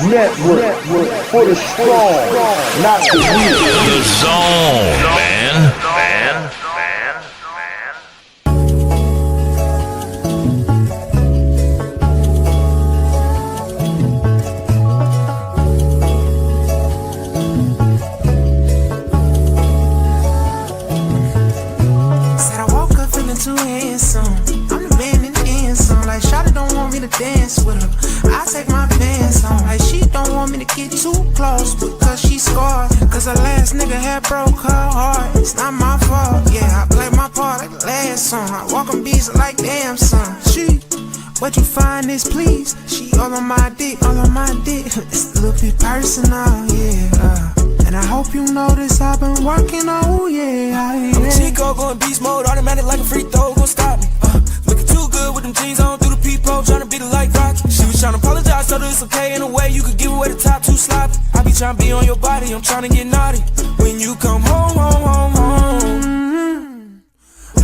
Network for the strong, not the weak. The zone, man. Said I woke up feeling too handsome. I'm the man in the end song. Like Shawty don't want me to dance with her. I take my pants on. Like she don't want me to get too close because she scarred. Cause her last nigga had broke her heart. It's not my fault. Yeah, I play my part like the last song. I walk on beats like damn son. She, what you find is please. She all on my dick, all on my dick. It's a little bit personal, yeah. And I hope you notice I've been working, oh yeah. Chico going beast mode, automatic like a free throw, gon' stop me. Looking too good with them jeans on through the peephole, tryna beat it like Rocky. She was tryna apologize, told her it's okay in a way you could give away the top too sloppy. I be tryna be on your body, I'm tryna get naughty. When you come home,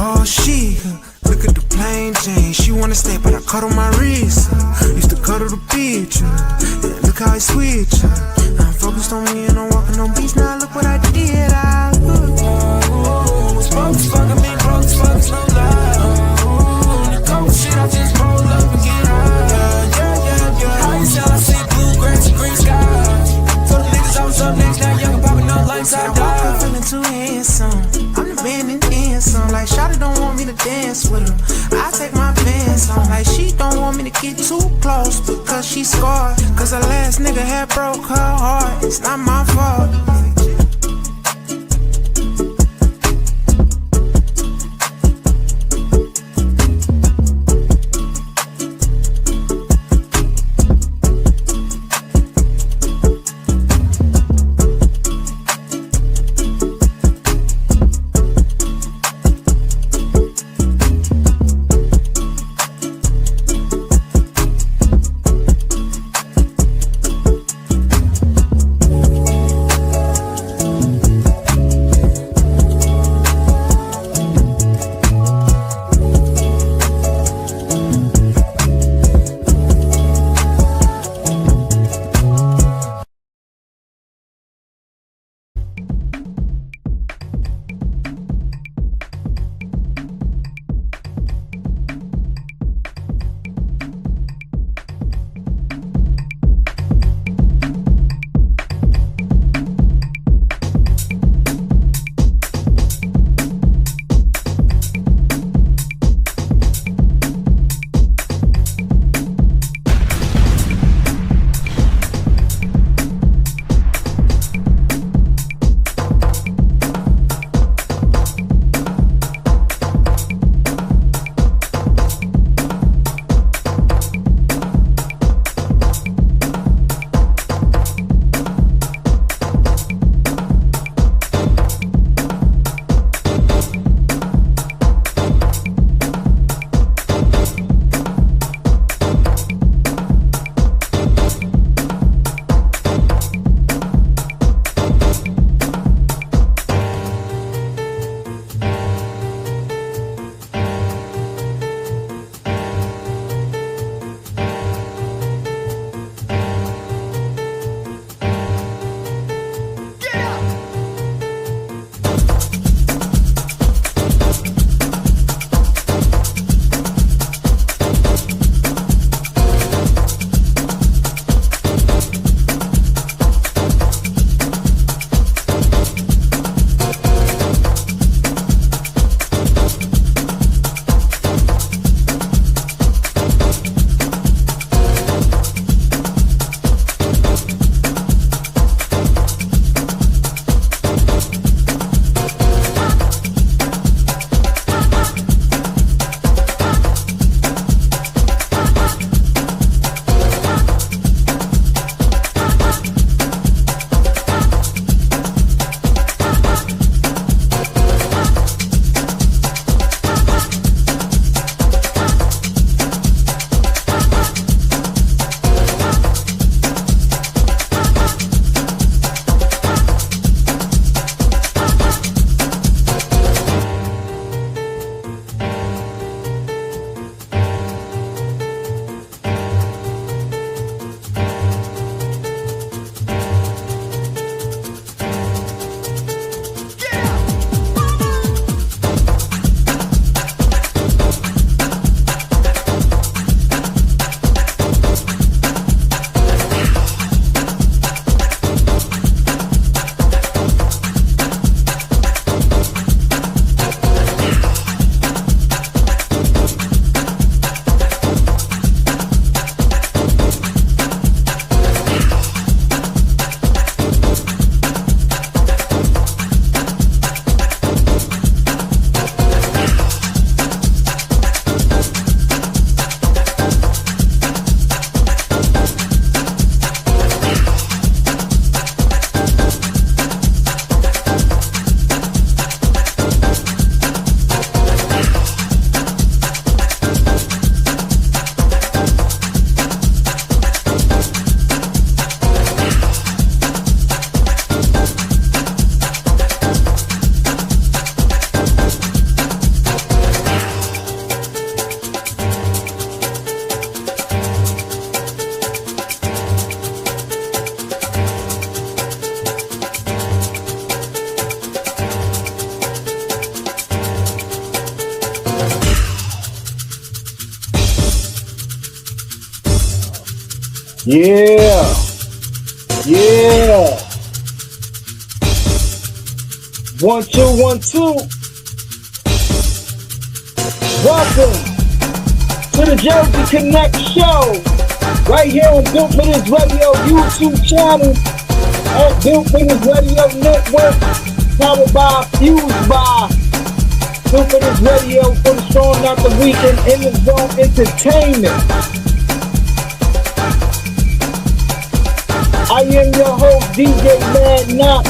Oh she, look at the plain Jane. She wanna stay but I cut on my wrist. Used to cuddle the bitch, yeah, look how I switch. I'm focused on me and I'm walking on beats. Now look what I did, was broke as fuck, I mean broke as fuck, it's no lie. The cold shit, I just roll up and get high. Yeah. How you tell I see blue grass and green skies? Told the niggas I was up next, now young and popping up like I die. I'm feeling too handsome. I'm the man in the end song. Like Shawty don't want me to dance with her. I take my pants on. Like she don't want me to get too close because she scarred. Cause her last nigga had broke her heart. It's not my fault. Yeah. Yeah. 1 2 1 2. Welcome to the Jersey Connect Show. Right here on Built for This Radio YouTube channel at Built for This Radio Network. Powered by, fused by Built for This Radio for the strong, not the weak, and in the zone entertainment. I am your host, DJ Mad Knox,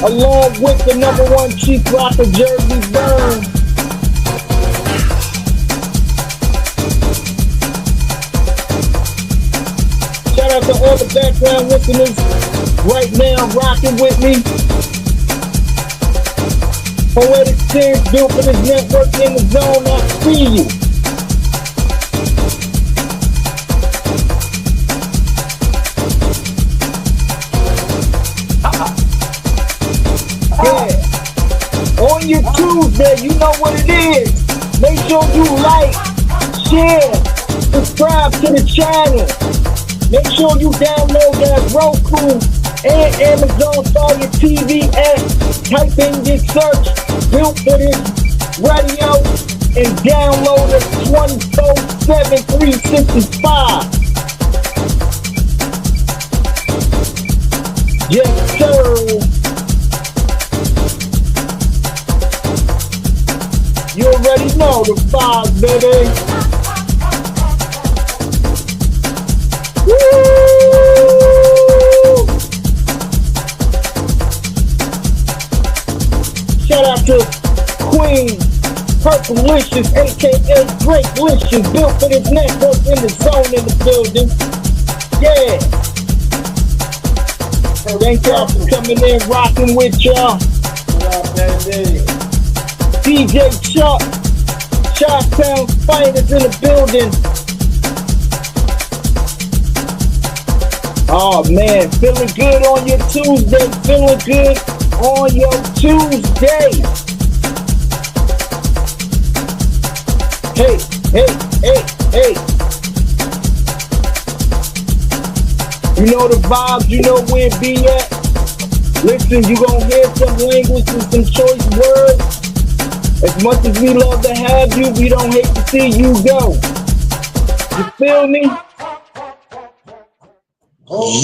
along with the #1 chief rocker, Jersey Burn. Shout out to all the background listeners right now rocking with me. Poetic Tears, Built for This Network, in the zone, I see you. Yeah. On your Tuesday, you know what it is. Make sure you like, share, subscribe to the channel. Make sure you download that Roku and Amazon Fire TV app. Type in your search, Built for This Radio, and download it 24/7, 365. Yes, sir. You already know the vibes, baby. Woo! Shout out to Queen Purplelicious, aka Greatlicious, Built for This Network, in the zone, in the building. Yeah. Thank y'all for coming in, rocking with y'all. What up, baby? DJ Chuck, Chi-Town Fighters in the building. Oh man, feeling good on your Tuesday, feeling good on your Tuesday. Hey, hey, hey, hey. You know the vibes, you know where it be at. Listen, you gonna hear some language and some choice words. As much as we love to have you, we don't hate to see you go. You feel me?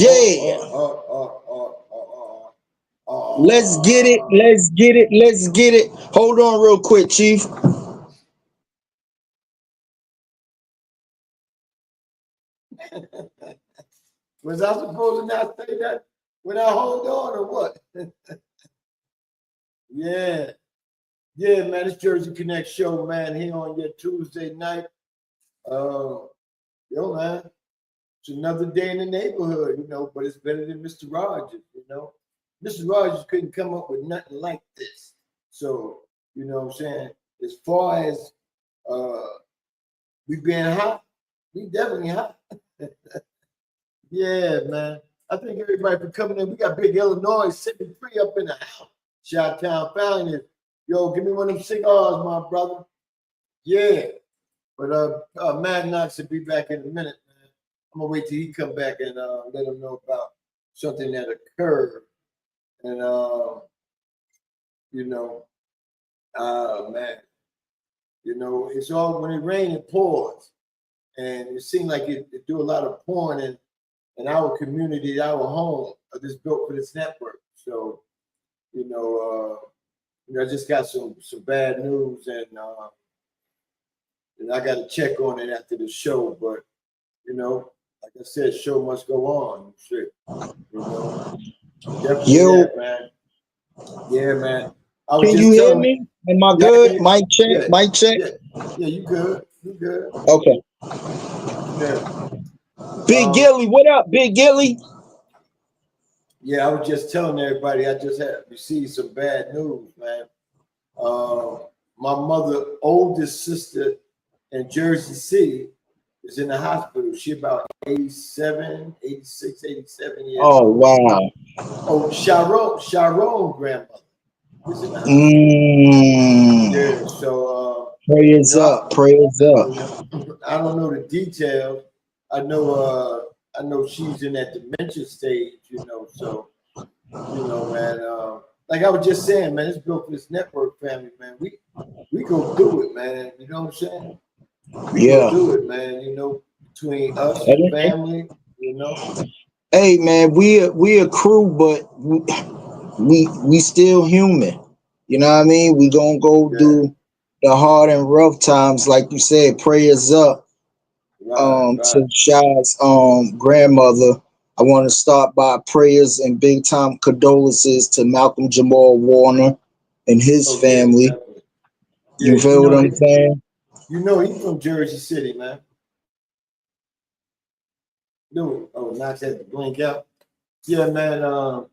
Yeah. Let's get it, let's get it, let's get it. Hold on real quick, Chief. Was I supposed to not say that when I hold on or what? Yeah. Yeah, man, it's Jersey Connect Show, man, here on your Tuesday night. Yo, man, it's another day in the neighborhood, you know, but it's better than Mr. Rogers, you know. Mr. Rogers couldn't come up with nothing like this. So, you know what I'm saying? As far as we being hot, we definitely hot. Yeah, man. I think everybody for coming in. We got Big Illinois 73 up in the house. Chi-Town Founding. Yo, give me one of them cigars, my brother. Yeah. But Mad Knox will be back in a minute, man. I'm gonna wait till he come back and let him know about something that occurred. And you know, man, you know, it's all when it rains, it pours. And it seemed like it do a lot of pouring in our community, our home, this Built for This network. So, you know, I just got some bad news, and I got to check on it after the show. But you know, like I said, show must go on. Shit, you know, definitely that, man. Yeah, man. Can you hear me? Am I good? Mic check. Yeah, Mic check. Yeah, you good? You good? Okay. Yeah. Big Gilly, what up, Big Gilly? Yeah, I was just telling everybody I just had received some bad news, man. My mother's oldest sister in Jersey City is in the hospital. She about 87, 86, 87 years old. Oh, wow. Oh, Sharon grandmother is in the hospital. Yeah, so prayers up, prayers up. I don't know the details. I know she's in that dementia stage, so man, like I was just saying, man, it's built for this network family, man. We go do it, man. You know what I'm saying? We go do it, man, between us and family, Hey man, we a crew, but we still human. You know what I mean? We gonna go do the hard and rough times, like you said. Prayers up to Shai's grandmother. I want to start by prayers and big time condolences to Malcolm Jamal Warner and his family. You feel what I'm saying? He's from Jersey City, man. No, not that to blink out. Yeah, man.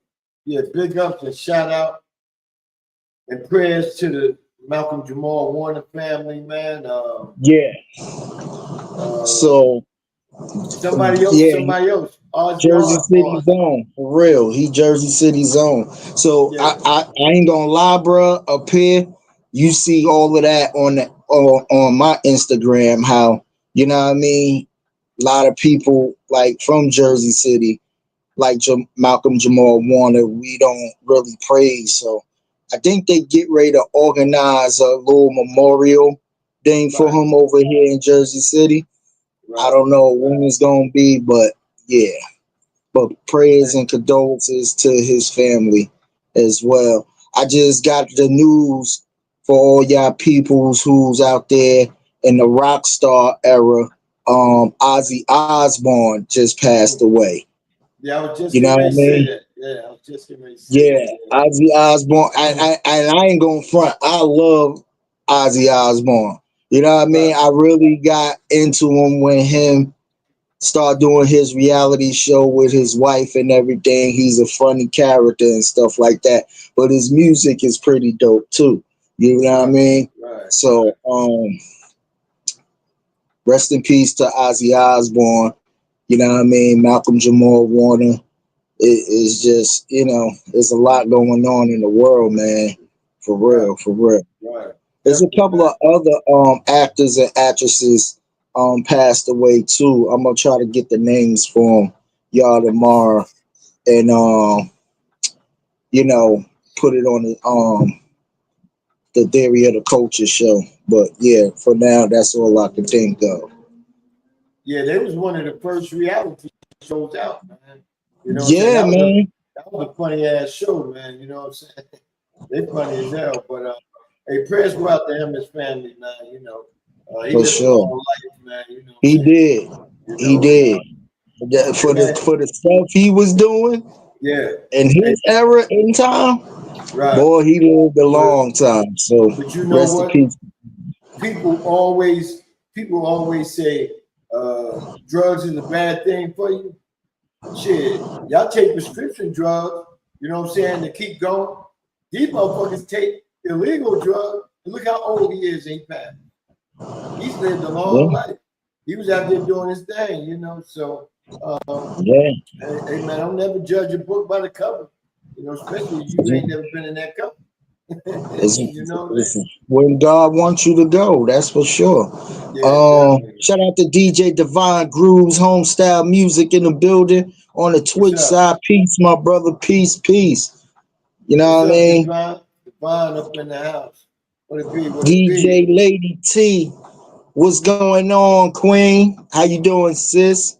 Big ups and shout out and prayers to the Malcolm Jamal Warner family, man. So somebody else. Jersey City zone, for real. He Jersey City zone. So I ain't gonna lie, bro. Up here, you see all of that on my Instagram. How, you know what I mean? A lot of people like from Jersey City, like Malcolm Jamal Warner, we don't really praise. So I think they get ready to organize a little memorial thing for him over here in Jersey City. I don't know when it's gonna be, but yeah. But prayers and condolences to his family as well. I just got the news for all y'all peoples who's out there in the rock star era. Ozzy Osbourne just passed away. Yeah, I was just getting ready to say that. Yeah, I was just getting ready to say that. Ozzy Osbourne. I ain't gonna front. I love Ozzy Osbourne. You know what I mean? I really got into him when him start doing his reality show with his wife and everything. He's a funny character and stuff like that. But his music is pretty dope too. You know what I mean? So rest in peace to Ozzy Osbourne. You know what I mean? Malcolm Jamal Warner. It is just, there's a lot going on in the world, man. For real, for real. There's a couple of other actors and actresses passed away too. I'm gonna try to get the names for y'all tomorrow, and put it on the Theory of the Culture show. But yeah, for now, that's all I can think of. Yeah, they was one of the first reality shows out, man. Man. That was a funny ass show, man. You know what I'm saying? They funny as hell, but hey, prayers go out to him and his family, man. He lived a long life, man. He did. He did. For the stuff he was doing, in his era in time, boy, he lived a long time. So, but you know what? People always say drugs is a bad thing for you. Shit, y'all take prescription drugs, you know what I'm saying, to keep going. These motherfuckers take illegal drugs. And look how old he is, ain't passed. He's lived a long life. He was out there doing his thing, so hey man, don't never judge a book by the cover. Especially if you ain't never been in that cover. When God wants you to go, that's for sure. Shout out to DJ Divine Grooves, Homestyle Music in the building on the Twitch side. Peace, my brother. Peace. You know what I mean? Divine up in the house. DJ Lady T, what's going on, Queen? How you doing, sis?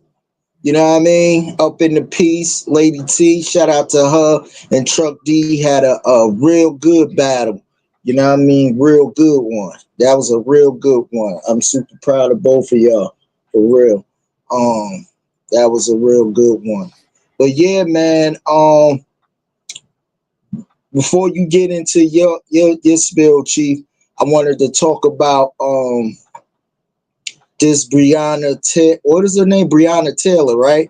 You know what I mean? Up in the piece, Lady T. Shout out to her and Truck D had a real good battle. You know what I mean? Real good one. That was a real good one. I'm super proud of both of y'all. For real. That was a real good one. But yeah, man, before you get into your spill, Chief, I wanted to talk about this what is her name? Breonna Taylor, right?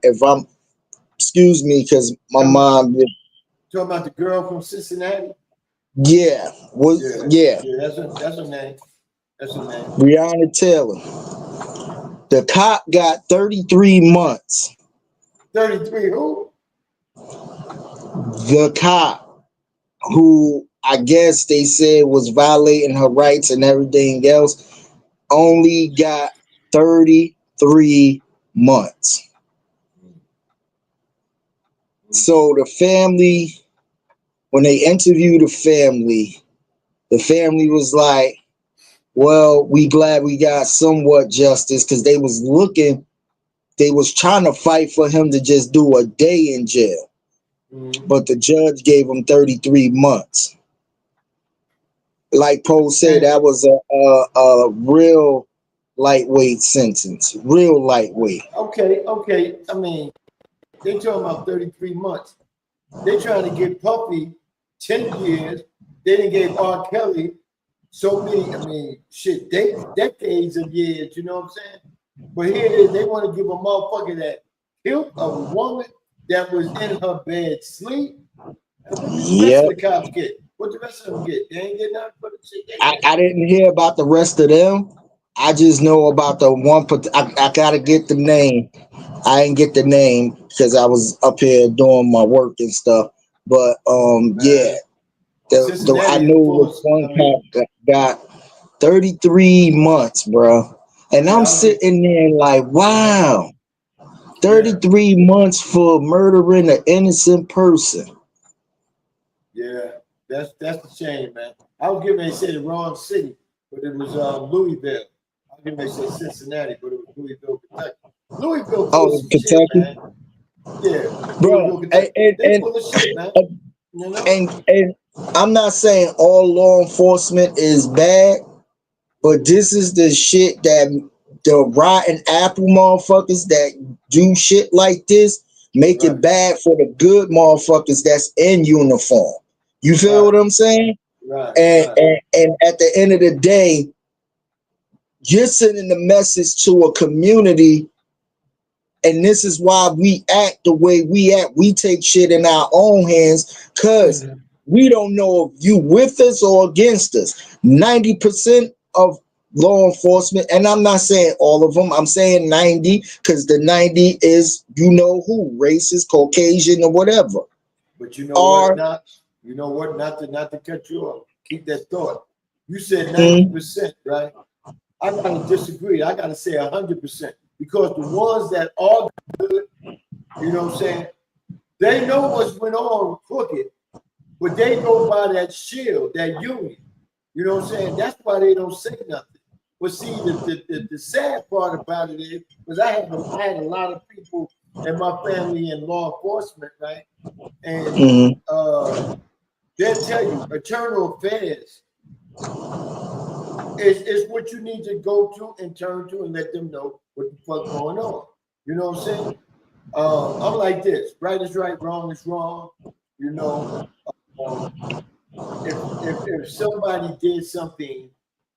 Excuse me, because my mom. Talking about the girl from Cincinnati? Yeah. Yeah, that's her name. That's her name. Breonna Taylor. The cop got 33 months. 33 who? The cop who I guess they said was violating her rights and everything else only got 33 months. So the family, when they interviewed the family was like, well, we glad we got somewhat justice, because they was trying to fight for him to just do a day in jail. But the judge gave him 33 months. Like Poe said, that was a real lightweight sentence. Real lightweight. Okay. I mean, they talking about 33 months. They trying to give Puffy 10 years. They didn't give R. Kelly so many, I mean, shit, decades of years, you know what I'm saying? But here it is, they want to give a motherfucker that killed a woman that was in her bed sleep. And what did the rest of the cops get? What the rest of them get? They ain't getting nothing but the shit. I didn't hear about the rest of them. I just know about the one. I gotta get the name. I didn't get the name because I was up here doing my work and stuff. But yeah, I know the one cop got 33 months, bro. And I'm sitting there like, wow, 33 months for murdering an innocent person. Yeah, that's a shame, man. I was giving they said the wrong city, but it was Louisville. I was giving they said Cincinnati, but it was Louisville, Kentucky. Louisville, Kentucky. Shit, man. Yeah, bro. They full of shit, man. You know? And I'm not saying all law enforcement is bad, but this is the shit that the rotten apple motherfuckers that do shit like this make it bad for the good motherfuckers that's in uniform. You feel what I'm saying? Right. And at the end of the day, you're sending the message to a community, and this is why we act the way we act. We take shit in our own hands because we don't know if you with us or against us. 90% of law enforcement, and I'm not saying all of them, I'm saying 90, because the 90 is, you know who, racist, Caucasian, or whatever. But you know what, not to cut you off. Keep that thought. You said 90%, right? I gotta disagree. I gotta say 100%, because the ones that are good, you know what I'm saying, they know what's went on crooked, but they go by that shield, that union. You know what I'm saying? That's why they don't say nothing. But see, the sad part about it is, because I had a lot of people in my family in law enforcement, right? And they'll tell you, internal affairs is what you need to go to and turn to and let them know what the fuck going on. You know what I'm saying? I'm like this: right is right, wrong is wrong. You know, if somebody did something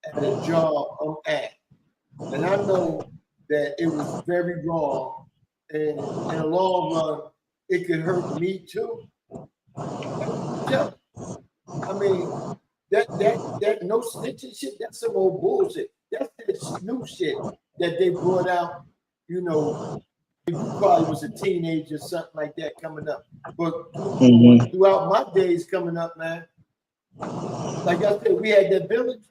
at a job I'm at, and I know that it was very wrong, and in the long run, it could hurt me too. I mean, that no snitching shit, that's some old bullshit. That's that new shit that they brought out, you know, you probably was a teenager, something like that coming up. But throughout my days coming up, man, like I said, we had that village.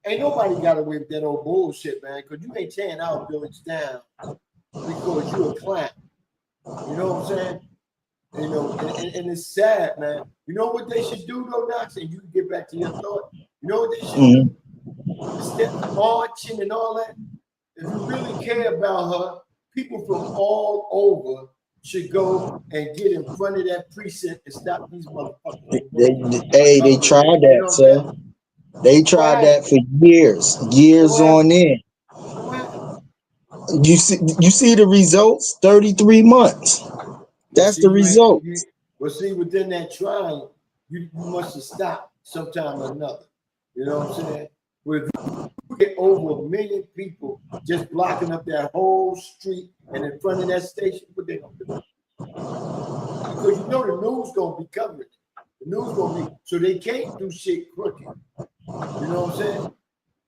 Ain't nobody got away with that old bullshit, man, because you ain't tearing our village down because you a clown. You know what I'm saying? You know, and it's sad, man. You know what they should do, though, Knox? And you can get back to your thought. You know what they should do? Instead of marching and all that, if you really care about her, people from all over should go and get in front of that precinct and stop these motherfuckers. They tried that, sir. They tried that for years on end. You see the results? 33 months. That's the result. Well, see, within that trying, you must have stopped sometime or another. You know what I'm saying? With you get over 1 million people just blocking up that whole street and in front of that station, what they gonna do? Because you know the news gonna be covering it. The news gonna be, so they can't do shit crooked. You know what I'm saying?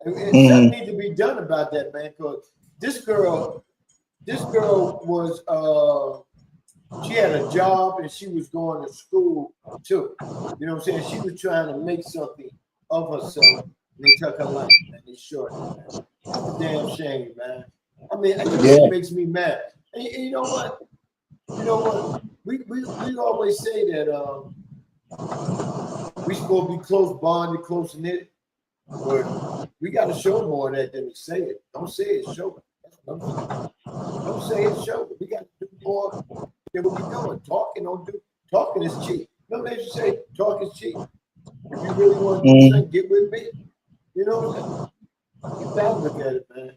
And something needs to be done about that, man. Because this girl was she had a job and she was going to school too. You know what I'm saying? She was trying to make something of herself, and they took her life, man. They short her, man. That's a damn shame, man. I mean, it makes me mad. And you know what? You know what? We always say that we supposed to be close bonded, close knit, but we got to show more of that than to say it. Don't say it, show it. That's what I'm saying. Don't say it, show it. We got to do more than what we're doing. Talking is cheap. Remember they used to say talk is cheap. If you really want to do something, get with me. You know what I'm saying? You gotta look at it, man.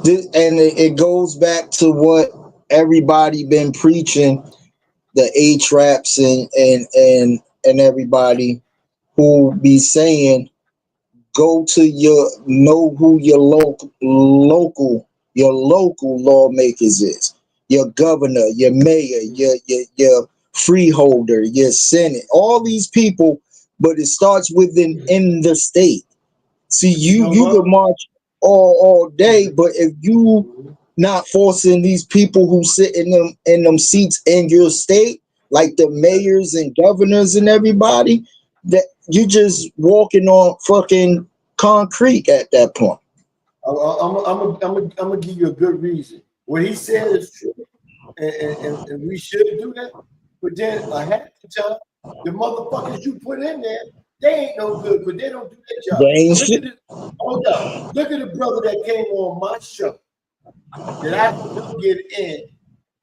It goes back to what everybody been preaching, the A-traps and everybody who be saying, go to know who your local lawmakers is, your governor, your mayor, your freeholder, your senate, all these people, but it starts within in the state. See, you could march all day, but if you not forcing these people who sit in them seats in your state, like the mayors and governors and everybody, that you just walking on fucking concrete at that point. I'm gonna give you a good reason. What he said is true, and we should do that. But then half the time, the motherfuckers you put in there, they ain't no good, but they don't do their job. Hold up. Look at the brother that came on my show that I helped get in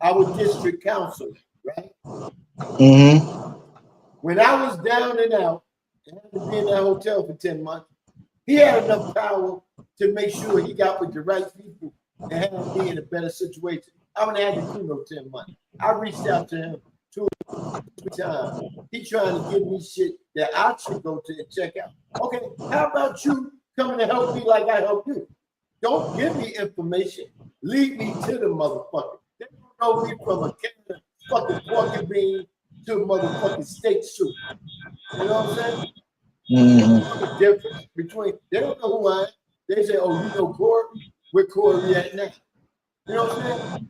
our district council, right? Mm-hmm. When I was down and out and had to be in that hotel for 10 months, he had enough power to make sure he got with the right people and had me in a better situation. I wouldn't have had to do no 10 months. I reached out to him 2 or 3 times. He trying to give me shit that I should go to and check out. Okay, how about you coming to help me like I help you? Don't give me information. Lead me to the motherfucker. They don't know me from a can of fucking pork and bean to a motherfucking steak soup. You know what I'm saying? Mm-hmm. The difference between, they don't know who I am. They say, oh, you know Corey? Where Corey at now? You know what I'm saying?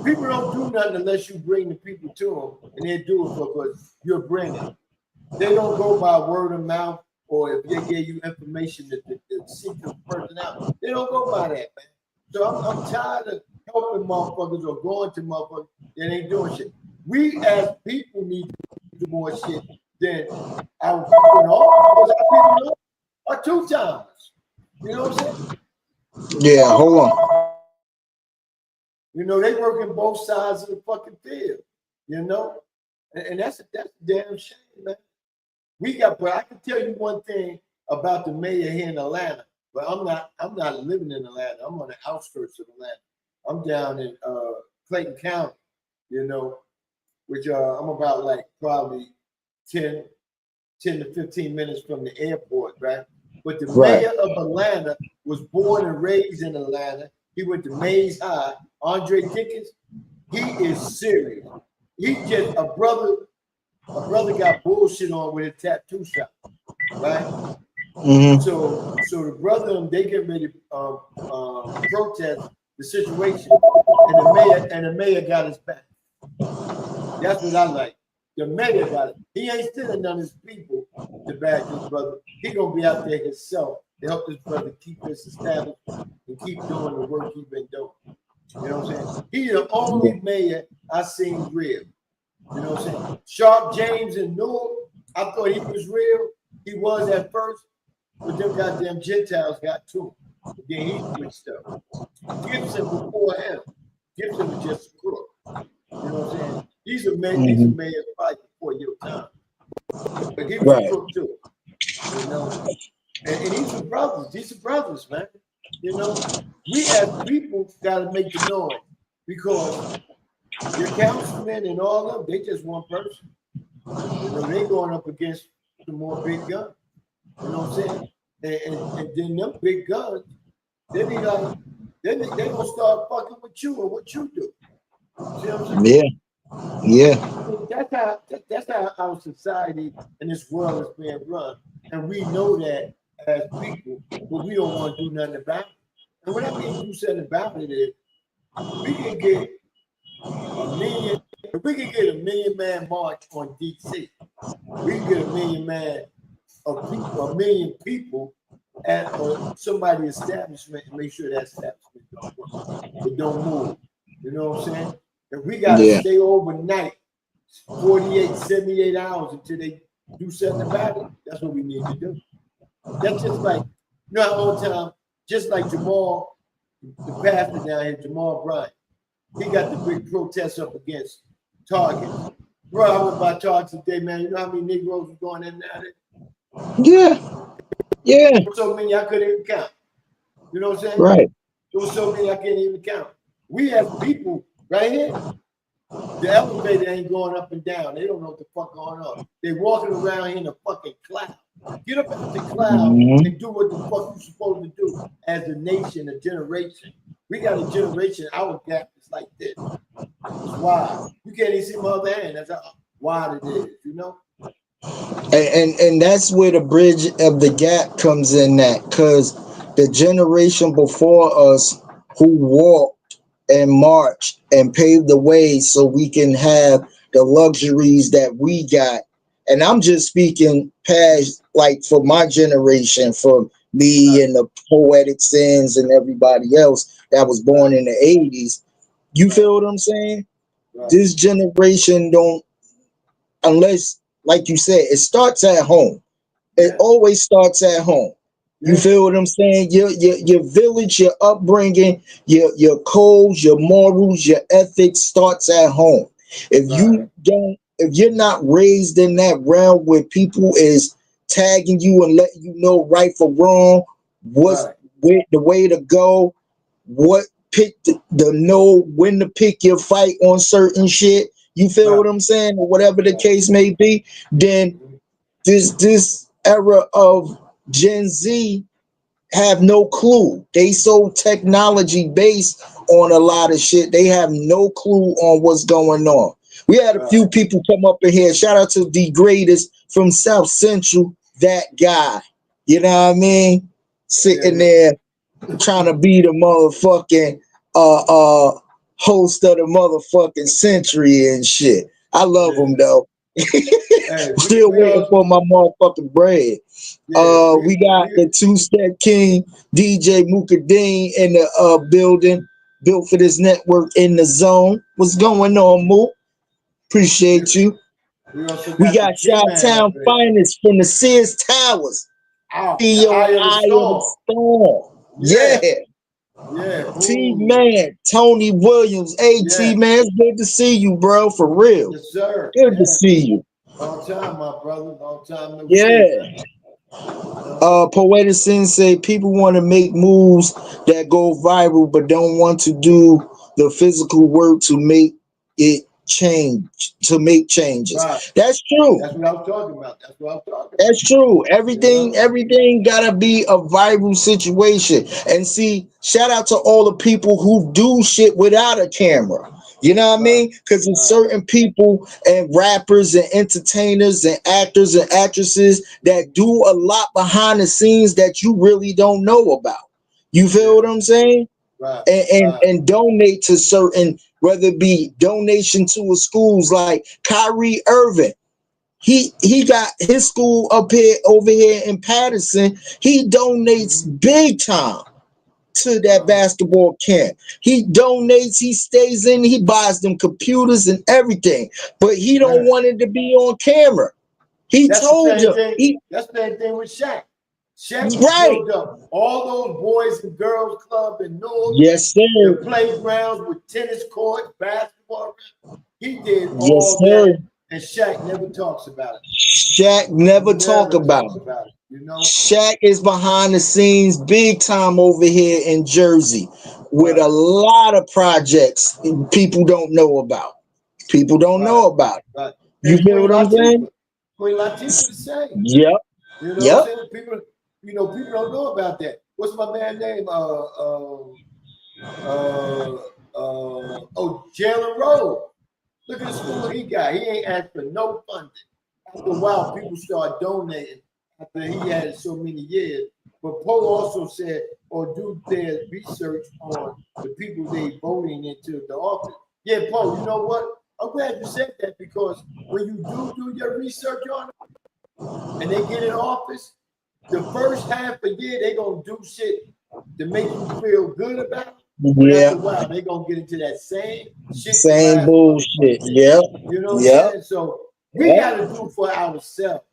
People don't do nothing unless you bring the people to them, and they do it because you're bringing. They don't go by word of mouth, or if they give you information that seek the person out. They don't go by that, man. So I'm tired of helping motherfuckers or going to motherfuckers that ain't doing shit. We as people need to do more shit than our people in all, because our people are 2 times. You know what I'm saying? Yeah, hold on. You know, they work in both sides of the fucking field, you know? And that's a damn shame, man. But I can tell you one thing about the mayor here in Atlanta, but I'm not living in Atlanta. I'm on the outskirts of Atlanta. I'm down in Clayton County, you know, which I'm about like probably 10 to 15 minutes from the airport, right? But the mayor of Atlanta was born and raised in Atlanta. He went to Mays High. Andre Dickens, he is serious. He just a brother got bullshit on with a tattoo shop, right? Mm-hmm. So the brother, they get ready to protest the situation, and the mayor got his back. That's what I like. The mayor got it. He ain't sending none of his people to back his brother. He gonna be out there himself to help his brother keep this established and keep doing the work he's been doing. You know what I'm saying? He's the only mayor I seen real. You know what I'm saying? Sharp James and Newell, I thought he was real. He was at first, but them goddamn Gentiles got to him. Then he switched up. Gibson before him. Gibson was just a crook. You know what I'm saying? He's a mayor fight before your time. But he was a crook too. You know? And these are brothers. These are brothers, man. You know, we as people gotta make the noise because your councilmen and all of them, they just one person. You know, they going up against some more big guns. You know what I'm saying? And then them big guns, they be like, they gonna start fucking with you and what you do. See what I'm saying? Yeah. That's how our society and this world is being run. And we know that as people, but we don't want to do nothing about it. And what I mean do something about it is we can get a million man march on DC. We can get a million people or somebody establishment and make sure that establishment don't work. It don't move. You know what I'm saying? If we got to stay overnight, 48, 78 hours until they do something about it, that's what we need to do. That's just like, you know, all the time, just like Jamal, the pastor down here, Jamal Bryant, he got the big protest up against Target. Bro, I went by Target today, man. You know how many Negroes were going in there? Yeah. So many I couldn't even count. You know what I'm saying? Right. There was so many I can't even count. We have people right here. The elevator ain't going up and down. They don't know what the fuck going on. They walking around here in a fucking cloud. Get up out the cloud and do what the fuck you supposed to do as a nation, a generation. We got a generation, our gap is like this. It's wide. You can't even see my other hand. That's how wide it is, you know? And that's where the bridge of the gap comes in at, because the generation before us who walked and marched and paved the way so we can have the luxuries that we got. And I'm just speaking past, like, for my generation, for me and the Poetic Sins and everybody else that was born in the 80s. You feel what I'm saying? This generation don't, unless, like you said, it starts at home. It always starts at home. You feel what I'm saying? Your village, your upbringing, your codes, your morals, your ethics starts at home. If you're not raised in that realm where people is tagging you and letting you know right from wrong, what's the way to go, what pick the know when to pick your fight on certain shit. You feel what I'm saying? Or whatever the case may be, then this era of Gen Z have no clue. They so technology based on a lot of shit. They have no clue on what's going on. We had a few people come up in here. Shout out to the greatest from South Central, that guy. You know what I mean? Sitting there trying to be the motherfucking host of the motherfucking century and shit. I love him though. Still waiting for my motherfucking bread. We got the two-step king, DJ Mukadeen, in the building, built for this network in the zone. What's going on, Mook? Appreciate you. We got Chi-Town finest from the Sears Towers. The Eye of the Storm. Yeah. T-Man, Tony Williams. Hey, T-Man, it's good to see you, bro, for real. Yes, sir. Good to see you. Long time, my brother. Long time no see. Poetic Sensei, people want to make moves that go viral, but don't want to do the physical work to make it change, to make changes. That's true. That's what I'm talking about. That's true. Everything gotta be a viral situation. And see, shout out to all the people who do shit without a camera. You know what I mean? Because there's certain people and rappers and entertainers and actors and actresses that do a lot behind the scenes that you really don't know about. You feel what I'm saying? And donate to certain, whether it be donation to a schools like Kyrie Irving. He got his school up here over here in Patterson. He donates big time to that basketball camp. He donates, he stays in, he buys them computers and everything, but he don't want it to be on camera. That's the same thing with Shaq. Shaq built up all those boys and girls club in Newark. Yes, sir. The playgrounds with tennis courts, basketball. He did all that, and Shaq never talks about it. Shaq never talk about it. You know? Shaq is behind the scenes big time over here in Jersey with a lot of projects people don't know about. People don't know about it. You feel what I'm saying? Queen Latifah the same. Yep. You know what I'm saying? People don't know about that. What's my man's name? Jalen Rose. Look at the school he got. He ain't asked for no funding. After a while, people start donating after he had so many years. But Poe also said, or do their research on the people they voting into the office. Yeah, Poe, you know what? I'm glad you said that, because when you do your research on them and they get in office, the first half a year, they gonna do shit to make you feel good about it. But Yeah. after a while, they gonna get into that same shit. Same bullshit. Yep. You know what Yep. I'm saying? So we gotta do for ourselves.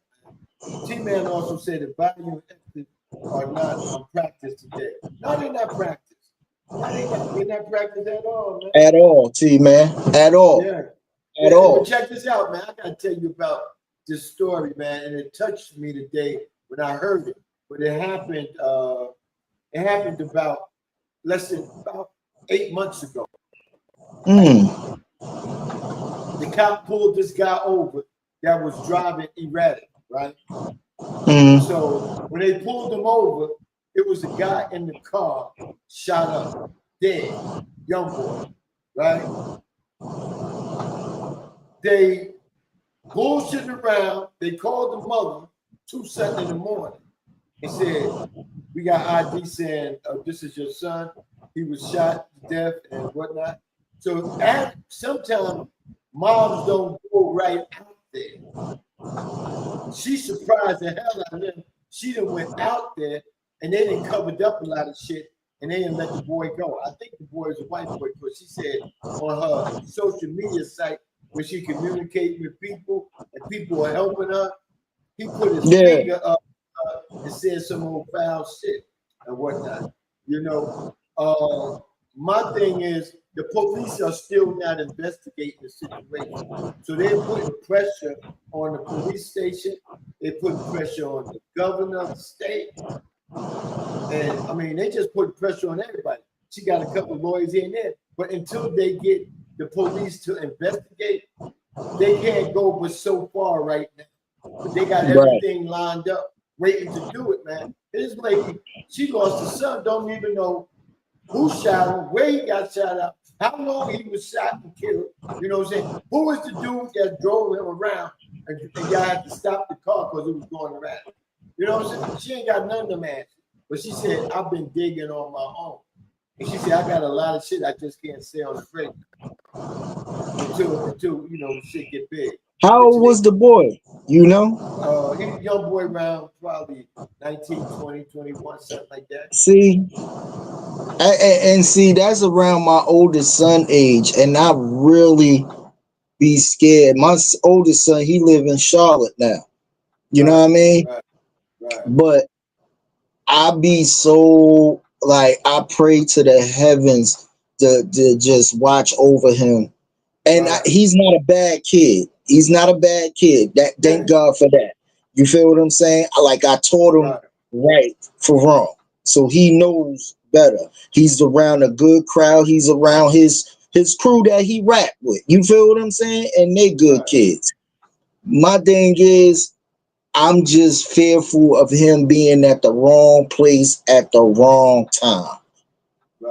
T-Man also said the value and ethics are not practiced today. No, they're not practiced. No, they're not practiced at all, man. At all, T-Man. At all. Yeah. At all. But check this out, man. I gotta tell you about this story, man, and it touched me today when I heard it. But it happened. It happened about about 8 months ago. Mm. The cop pulled this guy over that was driving erratic, right? Mm. So when they pulled him over, it was a guy in the car shot up, dead, young boy, right? They bullshitted around. They called the mother 2:00 in the morning and said, "We got ID saying this is your son. He was shot to death and whatnot." So sometimes moms don't go right out there. She surprised the hell out of them. She done went out there and they done covered up a lot of shit and they didn't let the boy go. I think the boy is a white boy because she said on her social media site where she communicates with people and people are helping her, he put his finger up and said some old foul shit and whatnot. You know, my thing is the police are still not investigating the situation. So they're putting pressure on the police station. They're putting pressure on the governor of the state. And I mean, they just put pressure on everybody. She got a couple of lawyers here and there. But until they get the police to investigate, they can't go but so far right now. But they got everything lined up, waiting to do it, man. This lady, she lost her son, don't even know who shot him, where he got shot out, how long he was shot and killed. You know what I'm saying? Who was the dude that drove him around and y'all had to stop the car because it was going around? You know what I'm saying? She ain't got none of them answers. But she said, I've been digging on my own. And she said, I got a lot of shit I just can't say on the radio until you know, shit get big. How old was the boy? You know? He's a young boy around probably 19, 20, 21, something like that. See? And see, that's around my oldest son age. And I really be scared. My oldest son, he live in Charlotte now. You know what I mean? Right. But I be so, like, I pray to the heavens to just watch over him. And he's not a bad kid. He's not a bad kid. Thank God for that. You feel what I'm saying? Like, I taught him right for wrong. So he knows better. He's around a good crowd. He's around his crew that he rap with. You feel what I'm saying? And they good kids. My thing is, I'm just fearful of him being at the wrong place at the wrong time.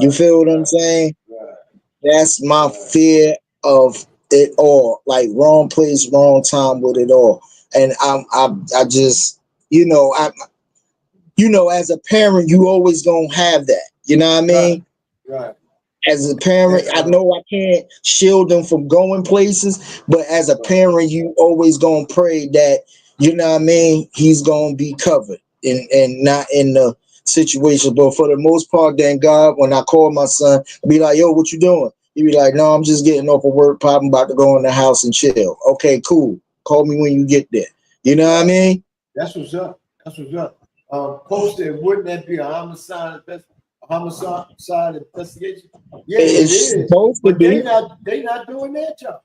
You feel what I'm saying? That's my fear of it all. Like, wrong place, wrong time with it all. And I just, you know, as a parent, you always gonna have that. You know what I mean? Right. As a parent, I know I can't shield them from going places, but as a parent, you always gonna pray that, you know what I mean, he's gonna be covered and not in the situation. But for the most part, thank God, when I call my son, I be like, yo, what you doing? He be like, no, I'm just getting off of work, Pop. I'm about to go in the house and chill. Okay, cool. Call me when you get there. You know what I mean? That's what's up. That's what's up. Posted, wouldn't that be a homicide investigation? Yeah, it's supposed to be. They not doing that job.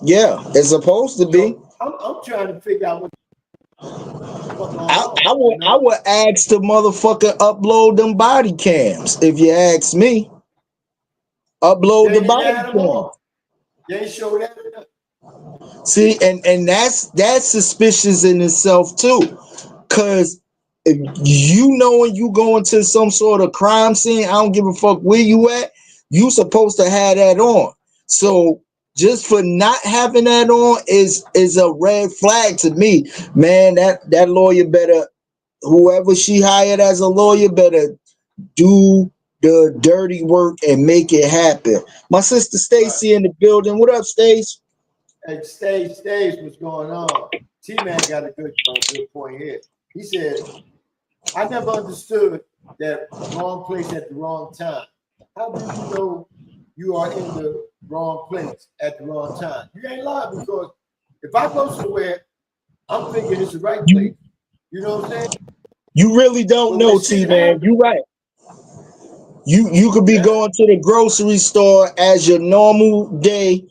Yeah, it's supposed to be. I'm trying to figure out what. I would ask the motherfucker upload them body cams. If you ask me, upload the body cams. They show that. See, and that's suspicious in itself too, because if you know when you go into some sort of crime scene, I don't give a fuck where you at, you supposed to have that on. So just for not having that on is a red flag to me, man. That lawyer better, whoever she hired as a lawyer, better do the dirty work and make it happen. My sister Stacy in the building. What up, Stace? Hey, Stace, what's going on? T-Man got a good point here. He said, I never understood that wrong place at the wrong time. How do you know you are in the wrong place at the wrong time? You ain't lying, because if I go somewhere, I'm thinking it's the right place. You know what I'm saying? You really don't But when know, shit T-Man. happens, You right. You could be going to the grocery store as your normal day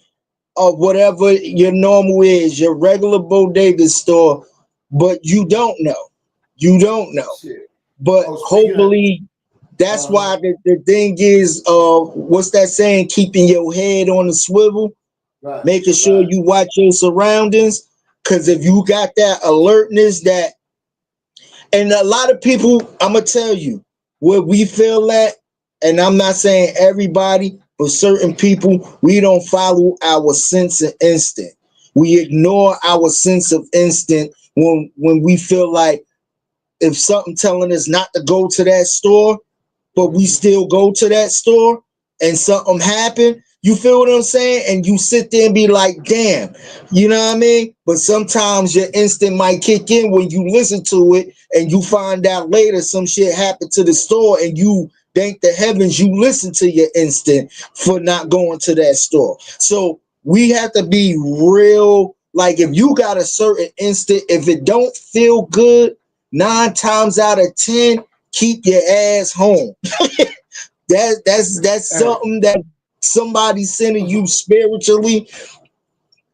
of whatever your normal is, your regular bodega store, but you don't know. You don't know. shit. But Oh, speaking of, hopefully that's why the thing is, what's that saying? Keeping your head on the swivel, right, making sure right. you watch your surroundings. Because if you got that alertness, that, and a lot of people, I'm gonna tell you what we feel that, and I'm not saying everybody, but certain people, we don't follow our sense of instinct. We ignore our sense of instinct when we feel like if something telling us not to go to that store, but we still go to that store and something happened. You feel what I'm saying? And you sit there and be like, damn, you know what I mean? But sometimes your instinct might kick in when you listen to it and you find out later some shit happened to the store and you thank the heavens you listened to your instinct for not going to that store. So we have to be real. Like if you got a certain instinct, if it don't feel good, 9 times out of 10, keep your ass home. That's something that somebody sending you spiritually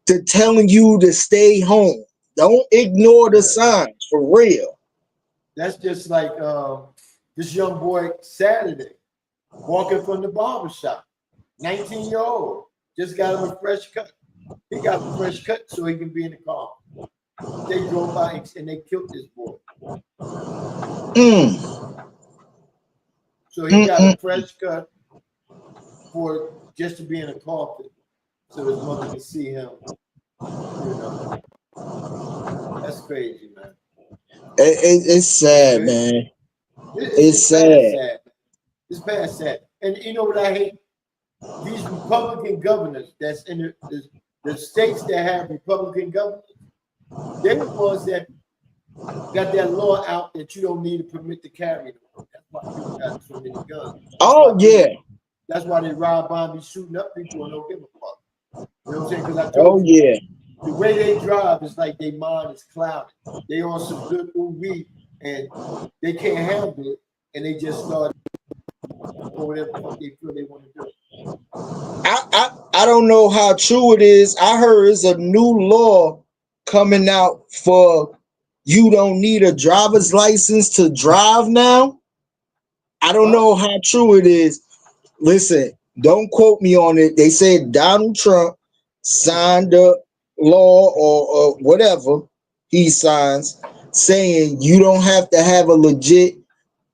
to telling you to stay home. Don't ignore the signs, for real. That's just like this young boy Saturday walking from the barbershop, 19-year-old, just got him a fresh cut. He got a fresh cut so he can be in the car. They drove by and they killed this boy. So he got a fresh cut for just to be in a coffin, so his mother can see him. You know, that's crazy, man. It's sad, man. It's sad. It's bad sad. And you know what I hate? These Republican governors that's in the states that have Republican governors, they're the ones that got that law out that you don't need a permit to carry them. That's why people got so many guns. That's why they rob, bomb, be shooting up people and don't give a fuck. You know what I'm saying? Because I told you, the way they drive is like their mind is clouded. They on some good weed and they can't handle it, and they just start doing whatever the fuck they feel they want to do. I don't know how true it is. I heard it's a new law coming out for you don't need a driver's license to drive now. I don't know how true it is. Listen, don't quote me on it. They said Donald Trump signed a law or whatever he signs saying you don't have to have a legit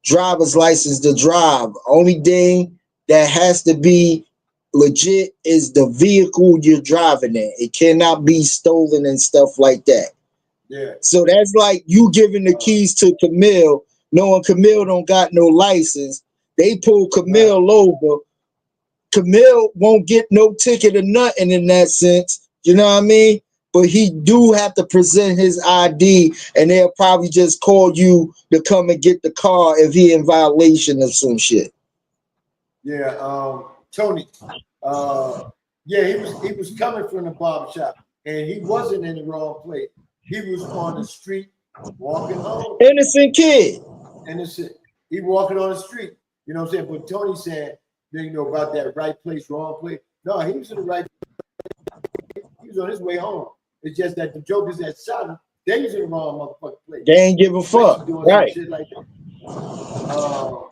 driver's license to drive. Only thing that has to be legit is the vehicle you're driving in. It cannot be stolen and stuff like that. Yeah. So that's like you giving the keys to Camille, knowing Camille don't got no license. They pull Camille over. Camille won't get no ticket or nothing in that sense. You know what I mean? But he do have to present his ID, and they'll probably just call you to come and get the car if he in violation of some shit. Yeah, Tony. He was coming from the barbershop, and he wasn't in the wrong place. He was on the street walking home. Innocent kid. Innocent. He walking on the street. You know what I'm saying? But Tony said, you know, about that right place, wrong place. No, he was in the right place. He was on his way home. It's just that the jokers that shot him, they was in the wrong motherfucking place. They ain't give a fuck. Right. Shit like that.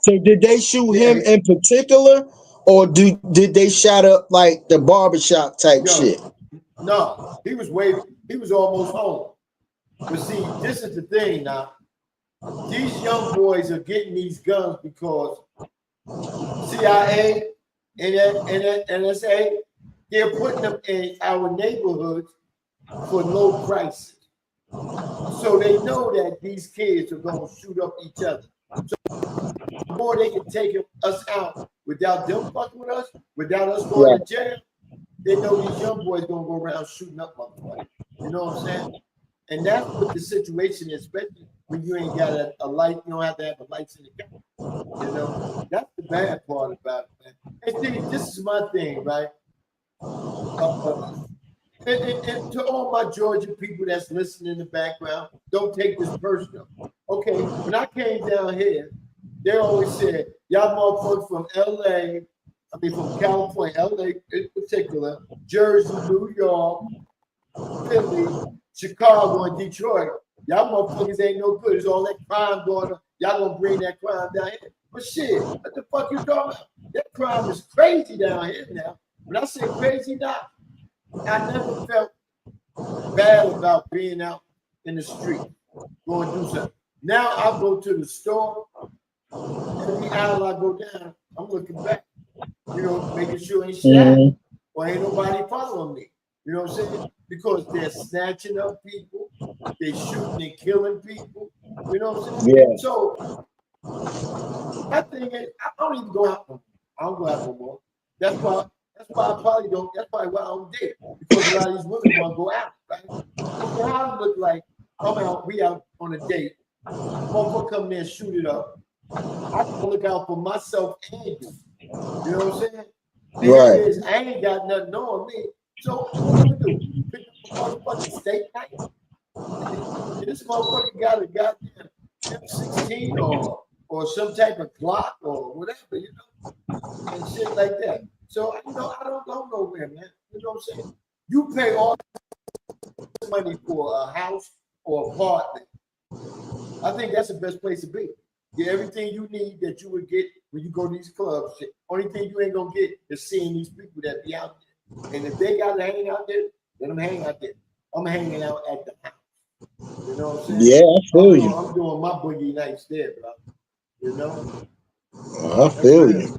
So did they shoot him in particular, or did they shot up like the barbershop type shit? No, he was almost home. But see, this is the thing now. These young boys are getting these guns because CIA and NSA, they're putting them in our neighborhoods for low prices. So they know that these kids are going to shoot up each other. So the more they can take us out without them fucking with us, without us going to jail, they know these young boys going to go around shooting up motherfuckers. You know what I'm saying? And that's what the situation is, especially when you ain't got a light, you don't have to have the lights in the car. You know, that's the bad part about it, man. And see, this is my thing, right? And to all my Georgia people that's listening in the background, don't take this personal. Okay, when I came down here, they always said, y'all motherfuckers from LA, from California, LA in particular, Jersey, New York, Philly, Chicago, and Detroit. Y'all motherfuckers ain't no good. It's all that crime going on. Y'all gonna bring that crime down here. But shit, what the fuck you talking about? That crime is crazy down here now. When I say crazy now, I never felt bad about being out in the street, going to do something. Now I go to the store, every aisle I go down, I'm looking back, making sure ain't shit or ain't nobody following me. You know what I'm saying? Because they're snatching up people, they shooting and killing people. You know what I'm saying? Yeah. So my thing is, I don't even go out no more. I don't go out no more. That's why I probably don't. That's probably why I'm dead. Because a lot of these women want to go out, right? Okay, how it look like we out on a date. Motherfucker come there and shoot it up. I can look out for myself and you. You know what I'm saying? And right. I ain't got nothing on me. So what I'm gonna do? Pick up a motherfucking steak knife? This motherfucker got a goddamn M16 or some type of Glock or whatever, and shit like that. So I don't go nowhere, man. You know what I'm saying? You pay all this money for a house or apartment. I think that's the best place to be. Get everything you need that you would get when you go to these clubs. Shit. Only thing you ain't gonna get is seeing these people that be out there. And if they gotta hang out there, let them hang out there. I'm hanging out at the house. You know what I'm saying? Yeah, I feel you. I'm doing my boogie nights there, bro. I feel you.